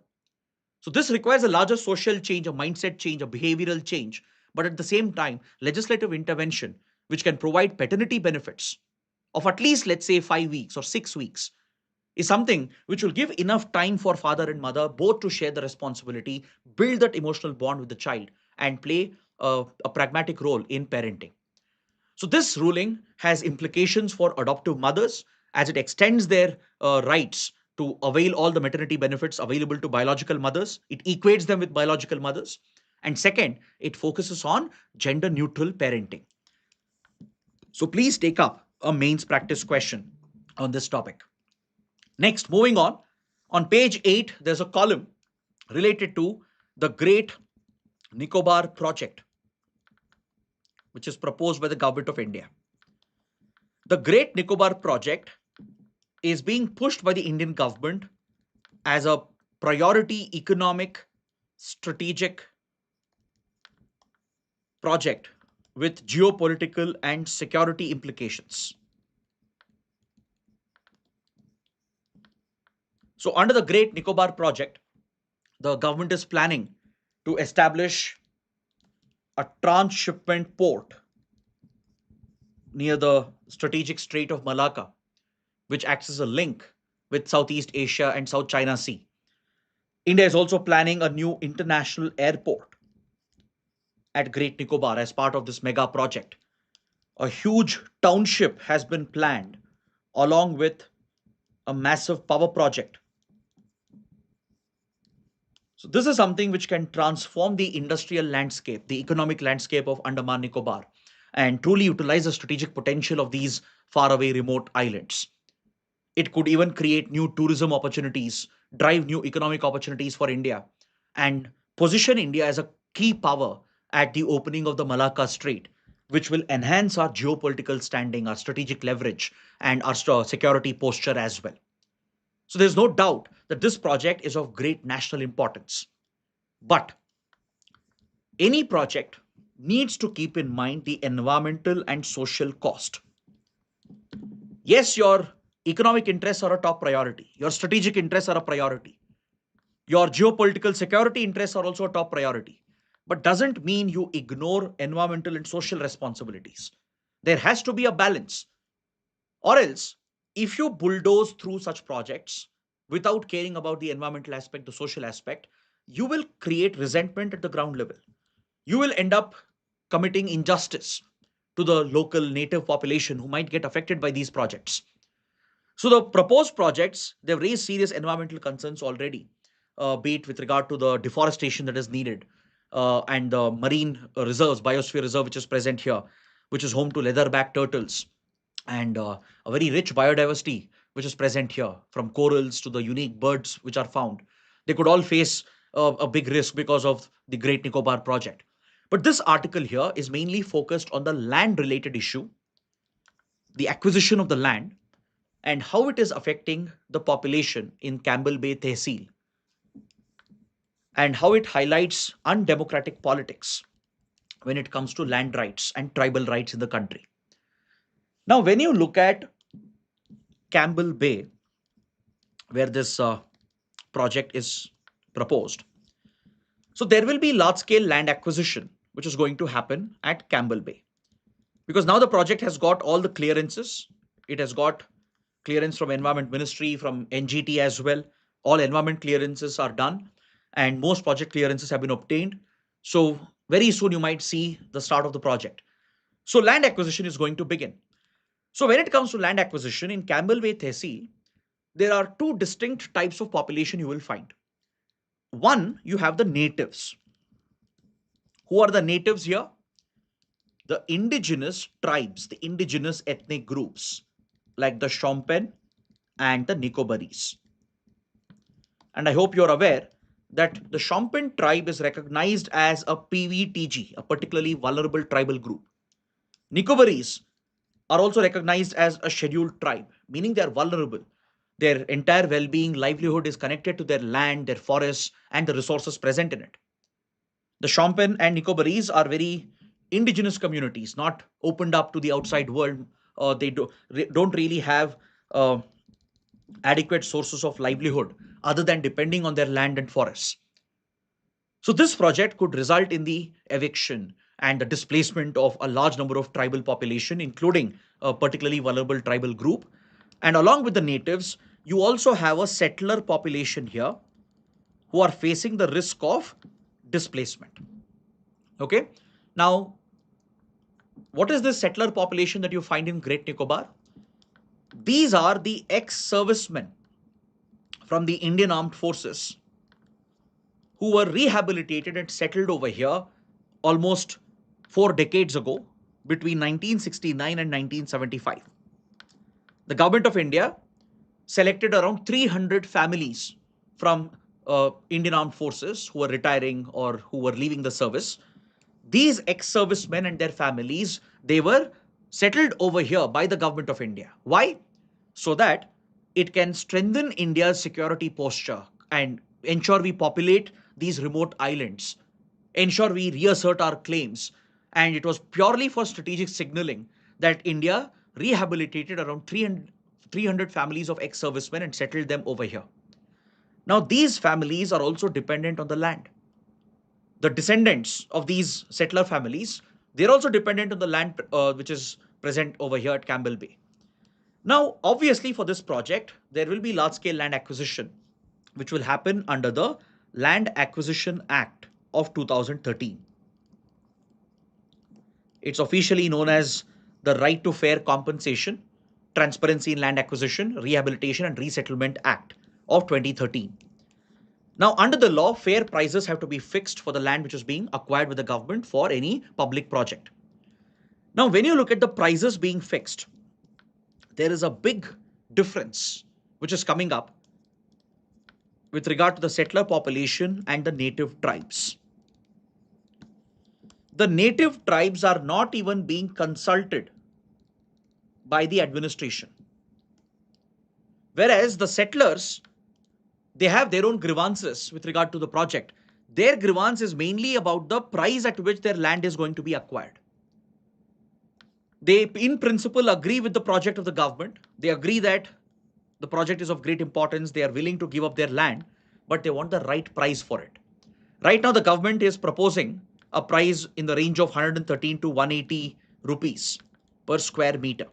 So this requires a larger social change, a mindset change, a behavioral change, but at the same time, legislative intervention which can provide paternity benefits of at least, let's say, 5 weeks or 6 weeks is something which will give enough time for father and mother both to share the responsibility, build that emotional bond with the child, and play a pragmatic role in parenting. So, this ruling has implications for adoptive mothers as it extends their rights to avail all the maternity benefits available to biological mothers. It equates them with biological mothers. And second, it focuses on gender neutral parenting. So, please take up a mains practice question on this topic. Next, moving on page 8, there's a column related to the Great Nicobar project, which is proposed by the government of India. The Great Nicobar project is being pushed by the Indian government as a priority economic strategic project with geopolitical and security implications. So, under the Great Nicobar project, the government is planning to establish a transshipment port near the strategic Strait of Malacca, which acts as a link with Southeast Asia and South China Sea. India is also planning a new international airport at Great Nicobar as part of this mega project. A huge township has been planned along with a massive power project. So, this is something which can transform the industrial landscape, the economic landscape of Andaman Nicobar, and truly utilize the strategic potential of these faraway remote islands. It could even create new tourism opportunities, drive new economic opportunities for India, and position India as a key power at the opening of the Malacca Strait, which will enhance our geopolitical standing, our strategic leverage, and our security posture as well. So there's no doubt that this project is of great national importance. But any project needs to keep in mind the environmental and social cost. Yes, your economic interests are a top priority. Your strategic interests are a priority. Your geopolitical security interests are also a top priority. But doesn't mean you ignore environmental and social responsibilities. There has to be a balance. Or else, if you bulldoze through such projects without caring about the environmental aspect, the social aspect, you will create resentment at the ground level. You will end up committing injustice to the local native population who might get affected by these projects. So the proposed projects, they've raised serious environmental concerns already, be it with regard to the deforestation that is needed and the marine reserves, biosphere reserve, which is present here, which is home to leatherback turtles and a very rich biodiversity which is present here, from corals to the unique birds which are found, they could all face a big risk because of the Great Nicobar project. But this article here is mainly focused on the land related issue, the acquisition of the land, and how it is affecting the population in Campbell Bay Tehsil, and how it highlights undemocratic politics when it comes to land rights and tribal rights in the country. Now, when you look at Campbell Bay, where this project is proposed, so there will be large scale land acquisition which is going to happen at Campbell Bay, because now the project has got all the clearances. It has got clearance from Environment Ministry, from NGT as well. All environment clearances are done, and most project clearances have been obtained. So very soon you might see the start of the project. So land acquisition is going to begin. So when it comes to land acquisition in Campbell Bay Tehsil, there are two distinct types of population you will find. One, you have the natives. Who are the natives here? The indigenous tribes, the indigenous ethnic groups like the Shompen and the Nicobarese. And I hope you're aware that the Shompen tribe is recognized as a PVTG, a particularly vulnerable tribal group. Nicobarese are also recognized as a scheduled tribe, meaning they are vulnerable. Their entire well being, livelihood is connected to their land, their forests, and the resources present in it. The Shompen and Nicobarese are very indigenous communities, not opened up to the outside world. Don't really have adequate sources of livelihood other than depending on their land and forests. So this project could result in the eviction and the displacement of a large number of tribal population, including a particularly vulnerable tribal group. And along with the natives, you also have a settler population here who are facing the risk of displacement. Okay. Now, what is this settler population that you find in Great Nicobar? These are the ex-servicemen from the Indian Armed Forces who were rehabilitated and settled over here almost 4 decades ago, between 1969 and 1975. The government of India selected around 300 families from Indian Armed Forces who were retiring or who were leaving the service. These ex-servicemen and their families, they were settled over here by the government of India. Why? So that it can strengthen India's security posture and ensure we populate these remote islands, ensure we reassert our claims. And it was purely for strategic signaling that India rehabilitated around 300 families of ex-servicemen and settled them over here. Now, these families are also dependent on the land. The descendants of these settler families, they're also dependent on the land which is present over here at Campbell Bay. Now, obviously for this project, there will be large scale land acquisition, which will happen under the Land Acquisition Act of 2013. It's officially known as the Right to Fair Compensation, Transparency in Land Acquisition, Rehabilitation and Resettlement Act of 2013. Now, under the law, fair prices have to be fixed for the land which is being acquired with the government for any public project. Now, when you look at the prices being fixed, there is a big difference which is coming up with regard to the settler population and the native tribes. The native tribes are not even being consulted by the administration, whereas the settlers, they have their own grievances with regard to the project. Their grievance is mainly about the price at which their land is going to be acquired. They, in principle, agree with the project of the government. They agree that the project is of great importance. They are willing to give up their land, but they want the right price for it. Right now, the government is proposing a price in the range of 113 to 180 rupees per square meter.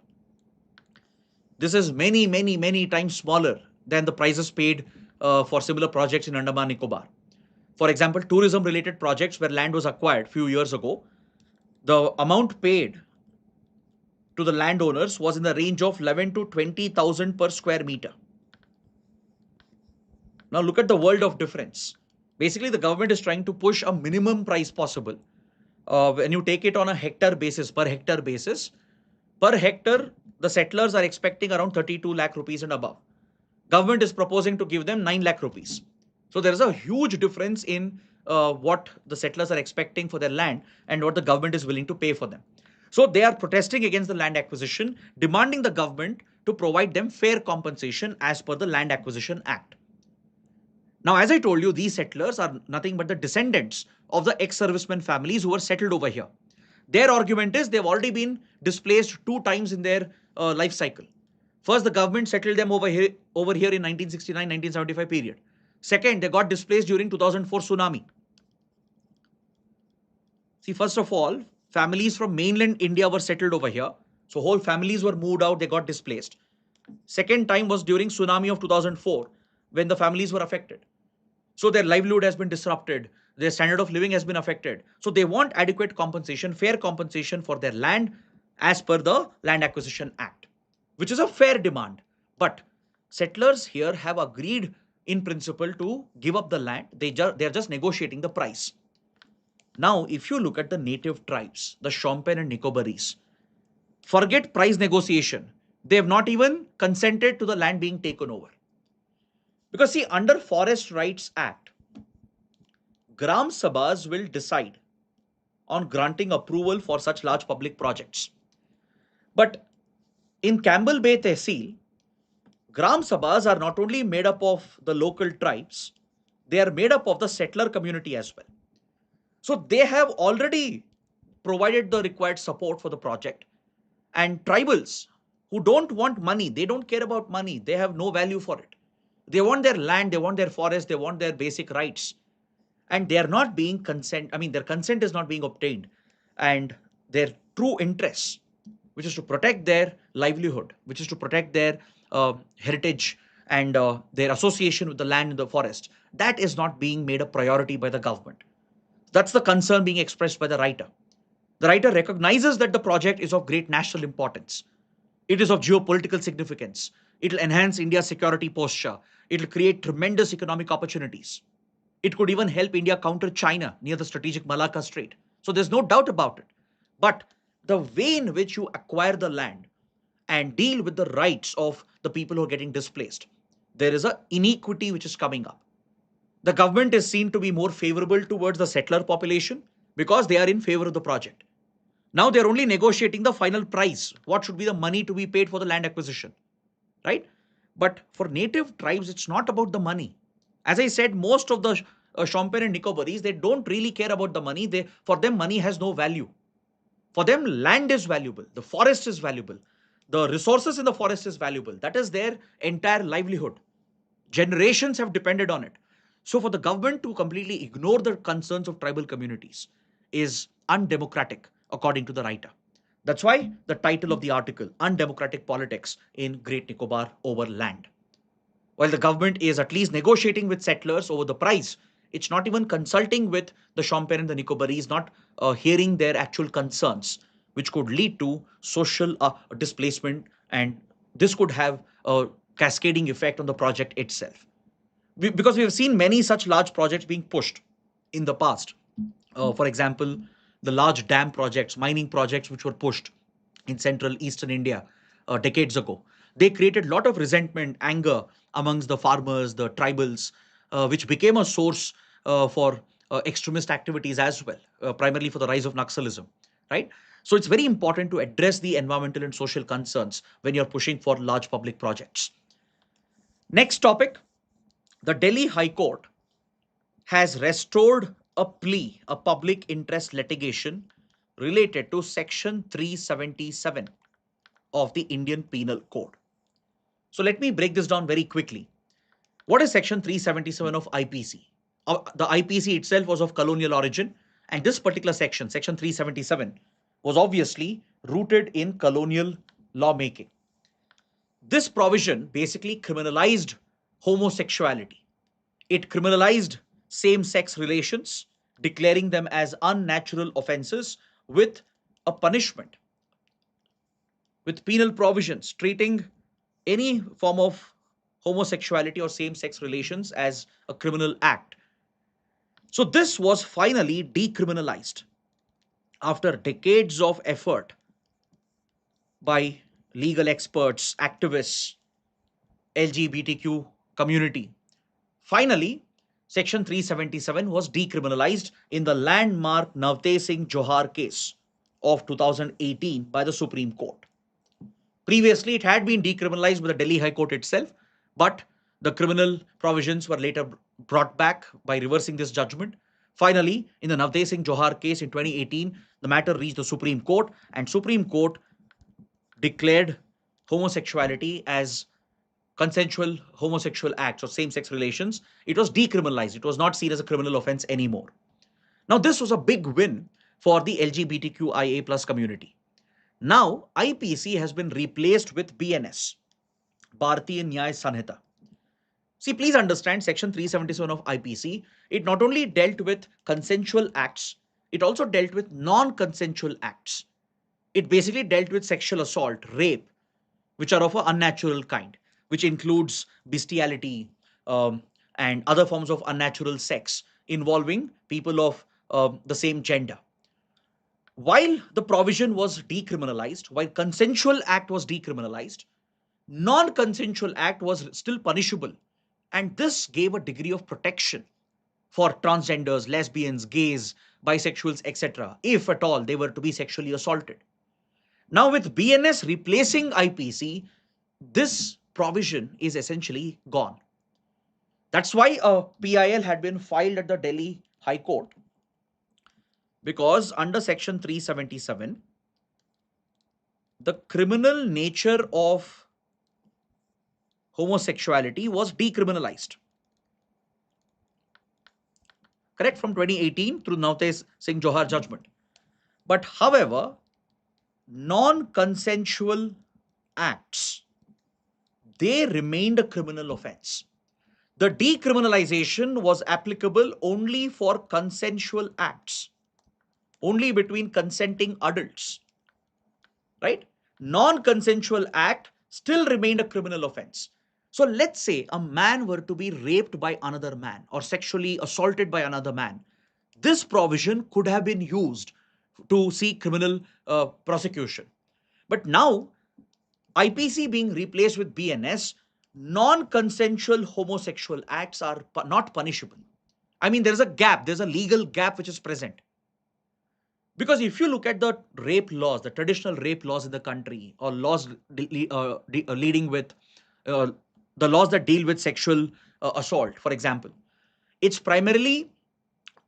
This is many times smaller than the prices paid for similar projects in Andaman Nicobar. For example, tourism related projects where land was acquired few years ago, the amount paid to the landowners was in the range of 11 to 20,000 per square meter. Now look at the world of difference. Basically, the government is trying to push a minimum price possible. When you take it on a hectare basis, per hectare, the settlers are expecting around 32 lakh rupees and above. Government is proposing to give them 9 lakh rupees. So there is a huge difference in what the settlers are expecting for their land and what the government is willing to pay for them. So they are protesting against the land acquisition, demanding the government to provide them fair compensation as per the Land Acquisition Act. Now, as I told you, these settlers are nothing but the descendants of the ex-servicemen families who were settled over here. Their argument is they've already been displaced 2 times in their life cycle. First, the government settled them over here in 1969-1975 period. Second, they got displaced during 2004 tsunami. See, first of all, families from mainland India were settled over here. So whole families were moved out, they got displaced. Second time was during tsunami of 2004 when the families were affected. So their livelihood has been disrupted, their standard of living has been affected. So they want adequate compensation, fair compensation for their land as per the Land Acquisition Act, which is a fair demand. But settlers here have agreed in principle to give up the land. They are just negotiating the price. Now, if you look at the native tribes, the Shompen and Nicobarese, forget price negotiation. They have not even consented to the land being taken over. Because see, under Forest Rights Act, Gram Sabhas will decide on granting approval for such large public projects. But in Campbell Bay Tehsil, Gram Sabhas are not only made up of the local tribes, they are made up of the settler community as well. So they have already provided the required support for the project. And tribals who don't want money, they don't care about money, they have no value for it. They want their land, they want their forest, they want their basic rights. And they are not being their consent is not being obtained. And their true interests, which is to protect their livelihood, which is to protect their heritage and their association with the land and the forest, that is not being made a priority by the government. That's the concern being expressed by the writer. The writer recognizes that the project is of great national importance. It is of geopolitical significance. It will enhance India's security posture. It will create tremendous economic opportunities. It could even help India counter China near the strategic Malacca Strait. So there's no doubt about it. But the way in which you acquire the land and deal with the rights of the people who are getting displaced, there is an inequity which is coming up. The government is seen to be more favorable towards the settler population because they are in favor of the project. Now they're only negotiating the final price. What should be the money to be paid for the land acquisition, right? But for native tribes, it's not about the money. As I said, most of the Shompen and Nicobarese, they don't really care about the money. For them, money has no value. For them, land is valuable. The forest is valuable. The resources in the forest is valuable. That is their entire livelihood. Generations have depended on it. So for the government to completely ignore the concerns of tribal communities is undemocratic, according to the writer. That's why the title of the article, Undemocratic Politics in Great Nicobar over Land. While the government is at least negotiating with settlers over the price, it's not even consulting with the Shompen and the Nicobarese, not hearing their actual concerns, which could lead to social displacement, and this could have a cascading effect on the project itself. Because we have seen many such large projects being pushed in the past. For example, the large dam projects, mining projects, which were pushed in central eastern India decades ago. They created a lot of resentment, anger amongst the farmers, the tribals, which became a source for extremist activities as well, primarily for the rise of Naxalism, right? So it's very important to address the environmental and social concerns when you're pushing for large public projects. Next topic, the Delhi High Court has restored a plea, a public interest litigation related to Section 377 of the Indian Penal Code. So let me break this down very quickly. What is Section 377 of IPC? The IPC itself was of colonial origin, and this particular section, Section 377, was obviously rooted in colonial lawmaking. This provision basically criminalized homosexuality. It criminalized same-sex relations, declaring them as unnatural offenses with a punishment, with penal provisions treating any form of homosexuality or same-sex relations as a criminal act. So this was finally decriminalized after decades of effort by legal experts, activists, LGBTQ community. Finally, Section 377 was decriminalized in the landmark Navtej Singh Johar case of 2018 by the Supreme Court. Previously, it had been decriminalized by the Delhi High Court itself, but the criminal provisions were later brought back by reversing this judgment. Finally, in the Navtej Singh Johar case in 2018, the matter reached the Supreme Court, and Supreme Court declared homosexuality as consensual homosexual acts or same-sex relations. It was decriminalized. It was not seen as a criminal offense anymore. Now, this was a big win for the LGBTQIA plus community. Now, IPC has been replaced with BNS, Bharatiya Nyaya Sanhita. See, please understand Section 377 of IPC, it not only dealt with consensual acts, it also dealt with non-consensual acts. It basically dealt with sexual assault, rape, which are of an unnatural kind, which includes bestiality and other forms of unnatural sex involving people of the same gender. While the provision was decriminalized, while consensual act was decriminalized, non-consensual act was still punishable. And this gave a degree of protection for transgenders, lesbians, gays, bisexuals, etc., if at all they were to be sexually assaulted. Now, with BNS replacing IPC, this provision is essentially gone. That's why a PIL had been filed at the Delhi High Court, because under Section 377, the criminal nature of homosexuality was decriminalized. Correct? From 2018 through Navtej Singh Johar judgment. But however, non-consensual acts, they remained a criminal offense. The decriminalization was applicable only for consensual acts, only between consenting adults, right? Non-consensual act still remained a criminal offense. So let's say a man were to be raped by another man or sexually assaulted by another man. This provision could have been used to seek criminal prosecution. But now, IPC being replaced with BNS, non-consensual homosexual acts are not punishable. I mean, there's a gap, there's a legal gap which is present. Because if you look at the rape laws, the traditional rape laws in the country, or laws leading with uh, the laws that deal with sexual assault, for example, it's primarily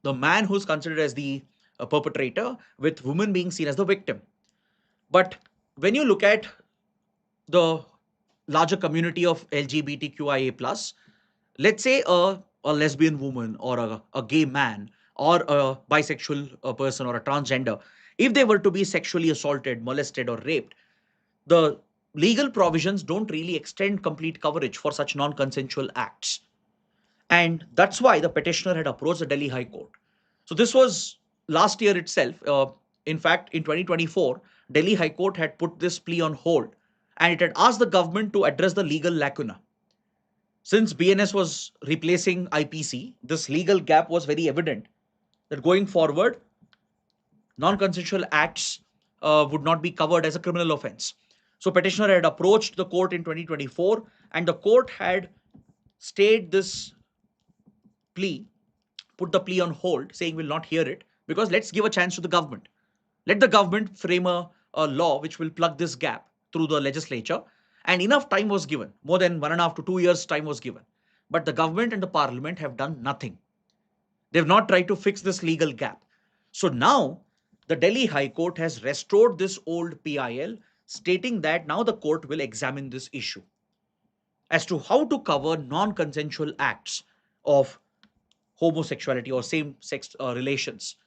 the man who's considered as the perpetrator, with women being seen as the victim. But when you look at the larger community of LGBTQIA plus, let's say a lesbian woman or a gay man or a bisexual person or a transgender, if they were to be sexually assaulted, molested, or raped, the legal provisions don't really extend complete coverage for such non-consensual acts. And that's why the petitioner had approached the Delhi High Court. So this was last year itself. In fact, in 2024, Delhi High Court had put this plea on hold, and it had asked the government to address the legal lacuna. Since BNS was replacing IPC, this legal gap was very evident that going forward, non-consensual acts would not be covered as a criminal offense. So petitioner had approached the court in 2024, and the court had stayed this plea, put the plea on hold, saying we'll not hear it, because let's give a chance to the government. Let the government frame a law which will plug this gap through the legislature. And enough time was given. More than 1.5 to 2 years time was given. But the government and the parliament have done nothing. They've not tried to fix this legal gap. So now the Delhi High Court has restored this old PIL, stating that now the court will examine this issue as to how to cover non-consensual acts of homosexuality or same-sex relations.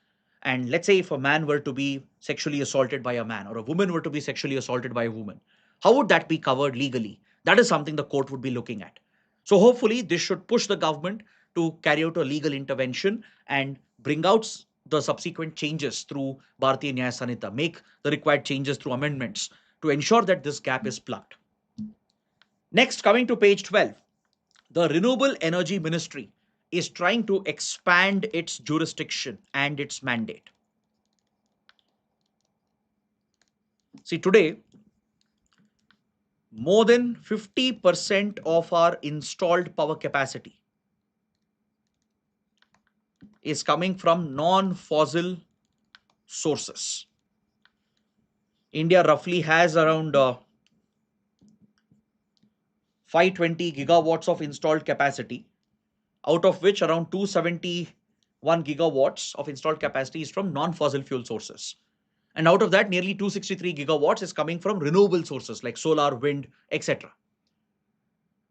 And let's say if a man were to be sexually assaulted by a man or a woman were to be sexually assaulted by a woman, how would that be covered legally? That is something the court would be looking at. So hopefully this should push the government to carry out a legal intervention and bring out the subsequent changes through Bharatiya Nyaya Sanhita, make the required changes through amendments to ensure that this gap is plugged. Next, coming to page 12, the Renewable Energy Ministry is trying to expand its jurisdiction and its mandate. See, today, more than 50% of our installed power capacity is coming from non-fossil sources. India roughly has around 520 gigawatts of installed capacity, out of which around 271 gigawatts of installed capacity is from non-fossil fuel sources. And out of that, nearly 263 gigawatts is coming from renewable sources like solar, wind, etc.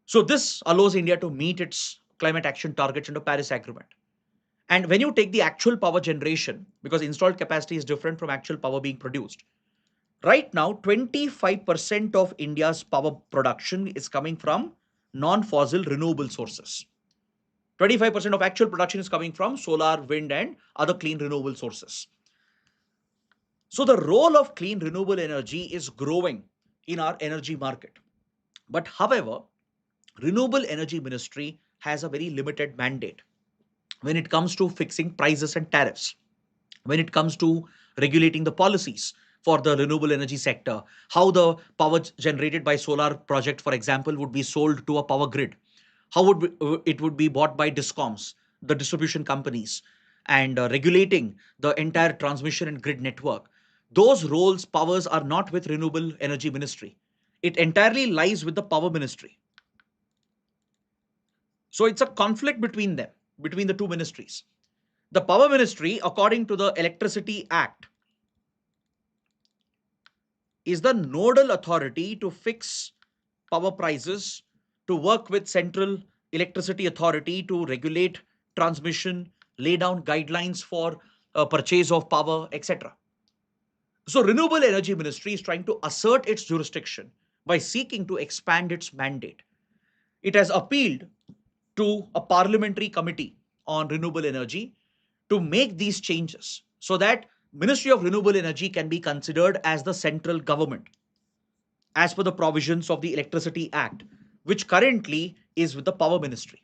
So this allows India to meet its climate action targets under Paris Agreement. And when you take the actual power generation, because installed capacity is different from actual power being produced, right now 25% of India's power production is coming from non-fossil renewable sources. 25% of actual production is coming from solar, wind, and other clean renewable sources. So the role of clean renewable energy is growing in our energy market. But however, Renewable Energy Ministry has a very limited mandate when it comes to fixing prices and tariffs, when it comes to regulating the policies for the renewable energy sector, how the power generated by solar project, for example, would be sold to a power grid, how it would be bought by discoms, the distribution companies, and regulating the entire transmission and grid network. Those roles, powers are not with Renewable Energy Ministry. It entirely lies with the Power Ministry. So it's a conflict between them, between the two ministries. The Power Ministry, according to the Electricity Act, is the nodal authority to fix power prices, to work with Central Electricity Authority to regulate transmission, lay down guidelines for purchase of power, etc. So Renewable Energy Ministry is trying to assert its jurisdiction by seeking to expand its mandate. It has appealed to a parliamentary committee on renewable energy to make these changes so that Ministry of Renewable Energy can be considered as the central government as per the provisions of the Electricity Act, which currently is with the Power Ministry.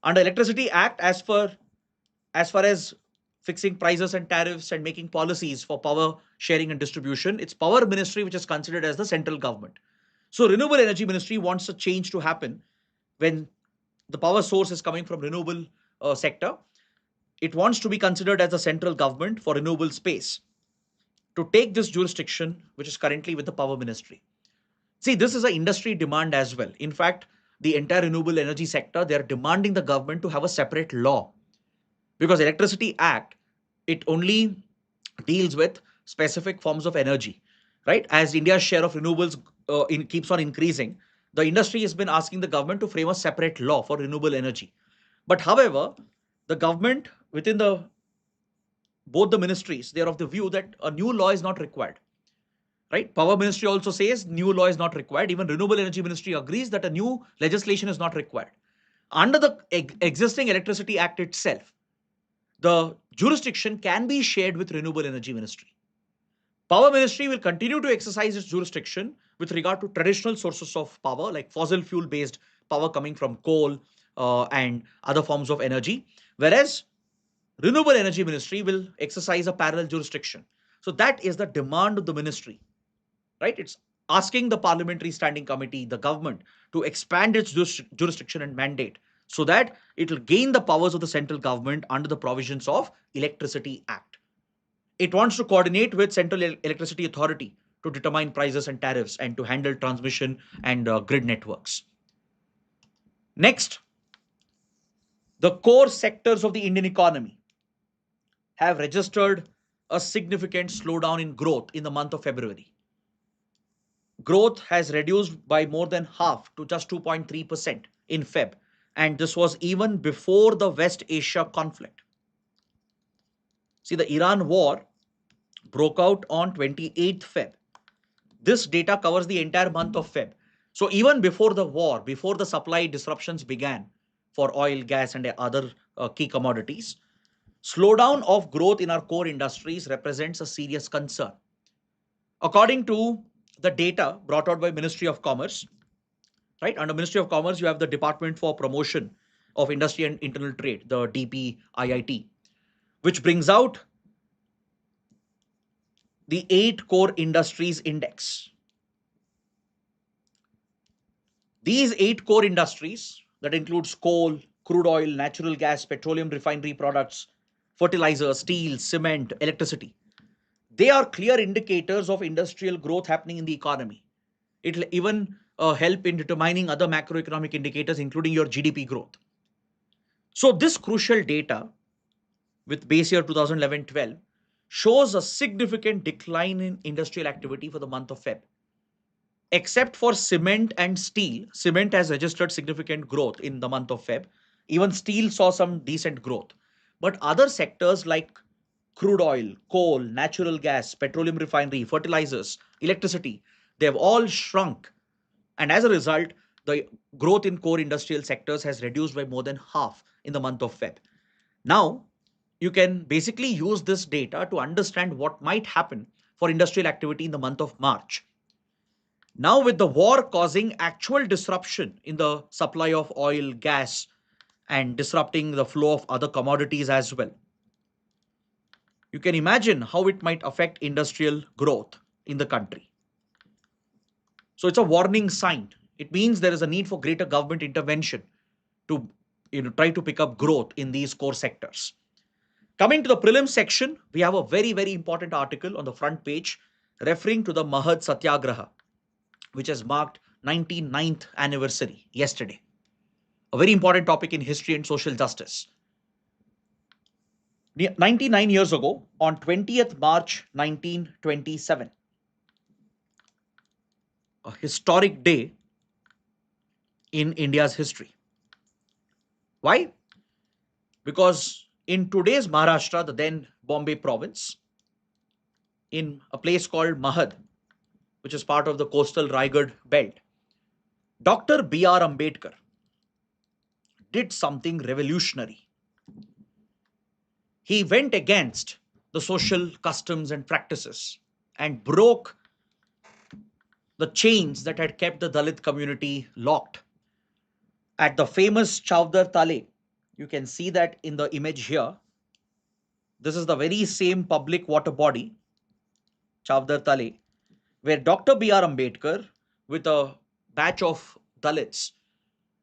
Under Electricity Act, as far as fixing prices and tariffs and making policies for power sharing and distribution, it's Power Ministry which is considered as the central government. So Renewable Energy Ministry wants a change to happen when the power source is coming from renewable sector. It wants to be considered as the central government for renewable space to take this jurisdiction, which is currently with the Power Ministry. See, this is an industry demand as well. In fact, the entire renewable energy sector, they are demanding the government to have a separate law, because Electricity Act, it only deals with specific forms of energy, right? As India's share of renewables keeps on increasing, the industry has been asking the government to frame a separate law for renewable energy. But however, the government within the both the ministries, they are of the view that a new law is not required, right? Power Ministry also says new law is not required. Even Renewable Energy Ministry agrees that a new legislation is not required. Under the existing Electricity Act itself, the jurisdiction can be shared with Renewable Energy Ministry. Power Ministry will continue to exercise its jurisdiction with regard to traditional sources of power like fossil fuel based power coming from coal and other forms of energy, whereas Renewable Energy Ministry will exercise a parallel jurisdiction. So that is the demand of the ministry, right? It's asking the parliamentary standing committee, the government, to expand its jurisdiction and mandate so that it will gain the powers of the central government under the provisions of Electricity Act. It wants to coordinate with Central Electricity Authority to determine prices and tariffs and to handle transmission and grid networks. Next, the core sectors of the Indian economy have registered a significant slowdown in growth in the month of February. Growth has reduced by more than half to just 2.3% in Feb. And this was even before the West Asia conflict. See, the Iran war broke out on 28th Feb. This data covers the entire month of Feb. So even before the war, before the supply disruptions began for oil, gas, and other key commodities, slowdown of growth in our core industries represents a serious concern. According to the data brought out by Ministry of Commerce, right? Under Ministry of Commerce, you have the Department for Promotion of Industry and Internal Trade, the DPIIT, which brings out the 8 core industries index. These 8 core industries that includes coal, crude oil, natural gas, petroleum refinery products, fertilizer, steel, cement, electricity, they are clear indicators of industrial growth happening in the economy. It will even help in determining other macroeconomic indicators, including your GDP growth. So, this crucial data with base year 2011-12 shows a significant decline in industrial activity for the month of Feb. Except for cement and steel, cement has registered significant growth in the month of Feb. Even steel saw some decent growth. But other sectors like crude oil, coal, natural gas, petroleum refinery, fertilizers, electricity, they have all shrunk. And as a result, the growth in core industrial sectors has reduced by more than half in the month of Feb. Now, you can basically use this data to understand what might happen for industrial activity in the month of March. Now, with the war causing actual disruption in the supply of oil, gas, and disrupting the flow of other commodities as well, you can imagine how it might affect industrial growth in the country. So, it's a warning sign. It means there is a need for greater government intervention to try to pick up growth in these core sectors. Coming to the prelims section, we have a very, very important article on the front page referring to the Mahad Satyagraha, which has marked 99th anniversary yesterday. A very important topic in history and social justice. 99 years ago, on 20th March 1927, a historic day in India's history. Why? Because in today's Maharashtra, the then Bombay province, in a place called Mahad, which is part of the coastal Raigad belt, Dr. B.R. Ambedkar did something revolutionary. He went against the social customs and practices and broke the chains that had kept the Dalit community locked. At the famous Chowdar Tale, you can see that in the image here. This is the very same public water body, Chowdar Tale, where Dr. B.R. Ambedkar, with a batch of Dalits,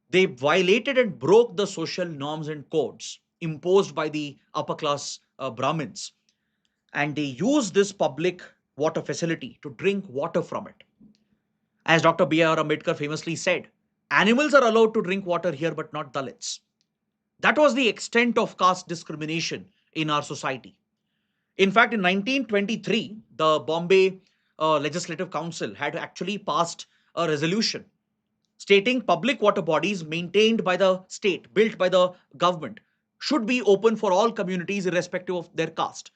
they violated and broke the social norms and codes imposed by the upper class Brahmins. And they used this public water facility to drink water from it. As Dr. B.R. Ambedkar famously said, animals are allowed to drink water here, but not Dalits. That was the extent of caste discrimination in our society. In fact, in 1923, the Bombay Legislative Council had actually passed a resolution stating public water bodies maintained by the state, built by the government, should be open for all communities irrespective of their caste.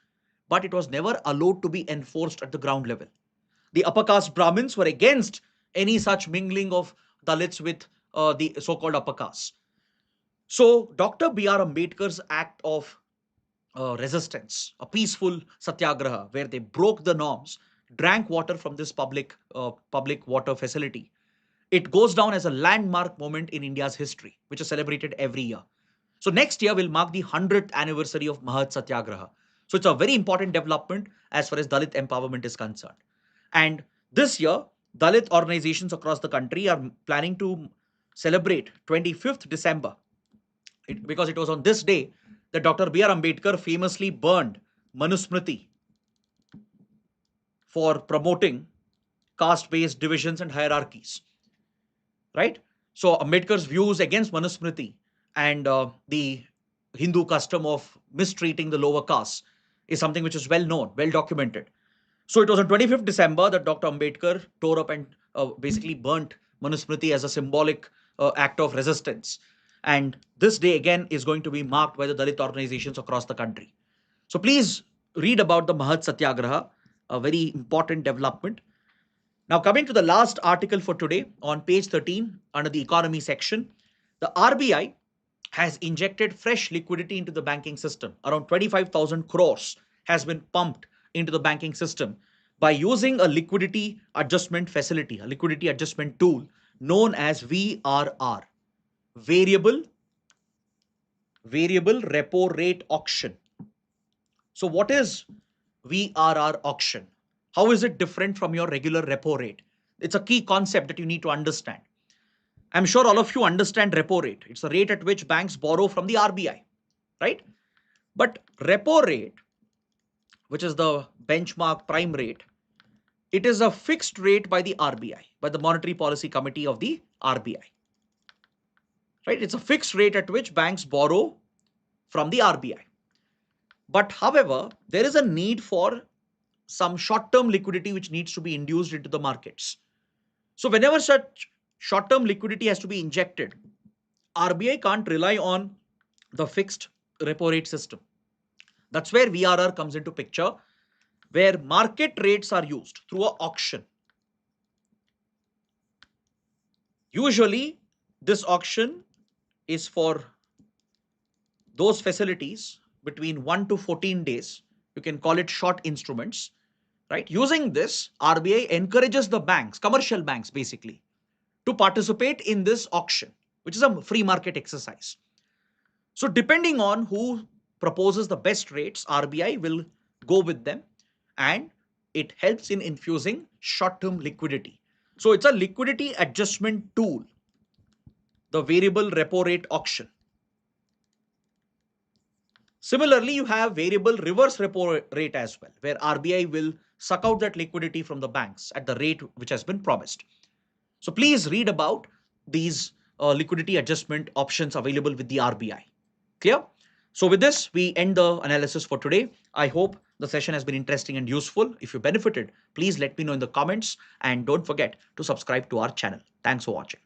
But it was never allowed to be enforced at the ground level. The upper caste Brahmins were against any such mingling of Dalits with the so called upper caste. So, Dr. B.R. Ambedkar's act of resistance, a peaceful satyagraha where they broke the norms, drank water from this public water facility, it goes down as a landmark moment in India's history, which is celebrated every year. So next year will mark the 100th anniversary of Mahad Satyagraha. So it's a very important development as far as Dalit empowerment is concerned. And this year, Dalit organizations across the country are planning to celebrate 25th December, because it was on this day that Dr. B.R. Ambedkar famously burned Manusmriti for promoting caste-based divisions and hierarchies, right? So Ambedkar's views against Manusmriti and the Hindu custom of mistreating the lower castes is something which is well known, well documented. So it was on 25th December that Dr. Ambedkar tore up and basically burnt Manusmriti as a symbolic act of resistance. And this day again is going to be marked by the Dalit organizations across the country. So please read about the Mahad Satyagraha, a very important development. Now, coming to the last article for today on page 13 under the economy section, the RBI has injected fresh liquidity into the banking system. Around 25,000 crores has been pumped into the banking system by using a liquidity adjustment facility, a liquidity adjustment tool known as VRR, variable repo rate auction. So what is VRR auction? How is it different from your regular repo rate? It's a key concept that you need to understand. I'm sure all of you understand repo rate. It's the rate at which banks borrow from the RBI, right? But repo rate, which is the benchmark prime rate, it is a fixed rate by the RBI, by the Monetary Policy Committee of the RBI, right? It's a fixed rate at which banks borrow from the RBI. But however, there is a need for some short-term liquidity which needs to be induced into the markets. So whenever such short-term liquidity has to be injected, RBI can't rely on the fixed repo rate system. That's where VRR comes into picture, where market rates are used through an auction. Usually, this auction is for those facilities between 1 to 14 days. You can call it short instruments, right? Using this, RBI encourages the banks, commercial banks basically, to participate in this auction, which is a free market exercise. So depending on who proposes the best rates, RBI will go with them, and it helps in infusing short-term liquidity. So it's a liquidity adjustment tool, the variable repo rate auction. Similarly, you have variable reverse repo rate as well, where RBI will suck out that liquidity from the banks at the rate which has been promised. So please read about these liquidity adjustment options available with the RBI. Clear? So with this, we end the analysis for today. I hope the session has been interesting and useful. If you benefited, please let me know in the comments, and don't forget to subscribe to our channel. Thanks for watching.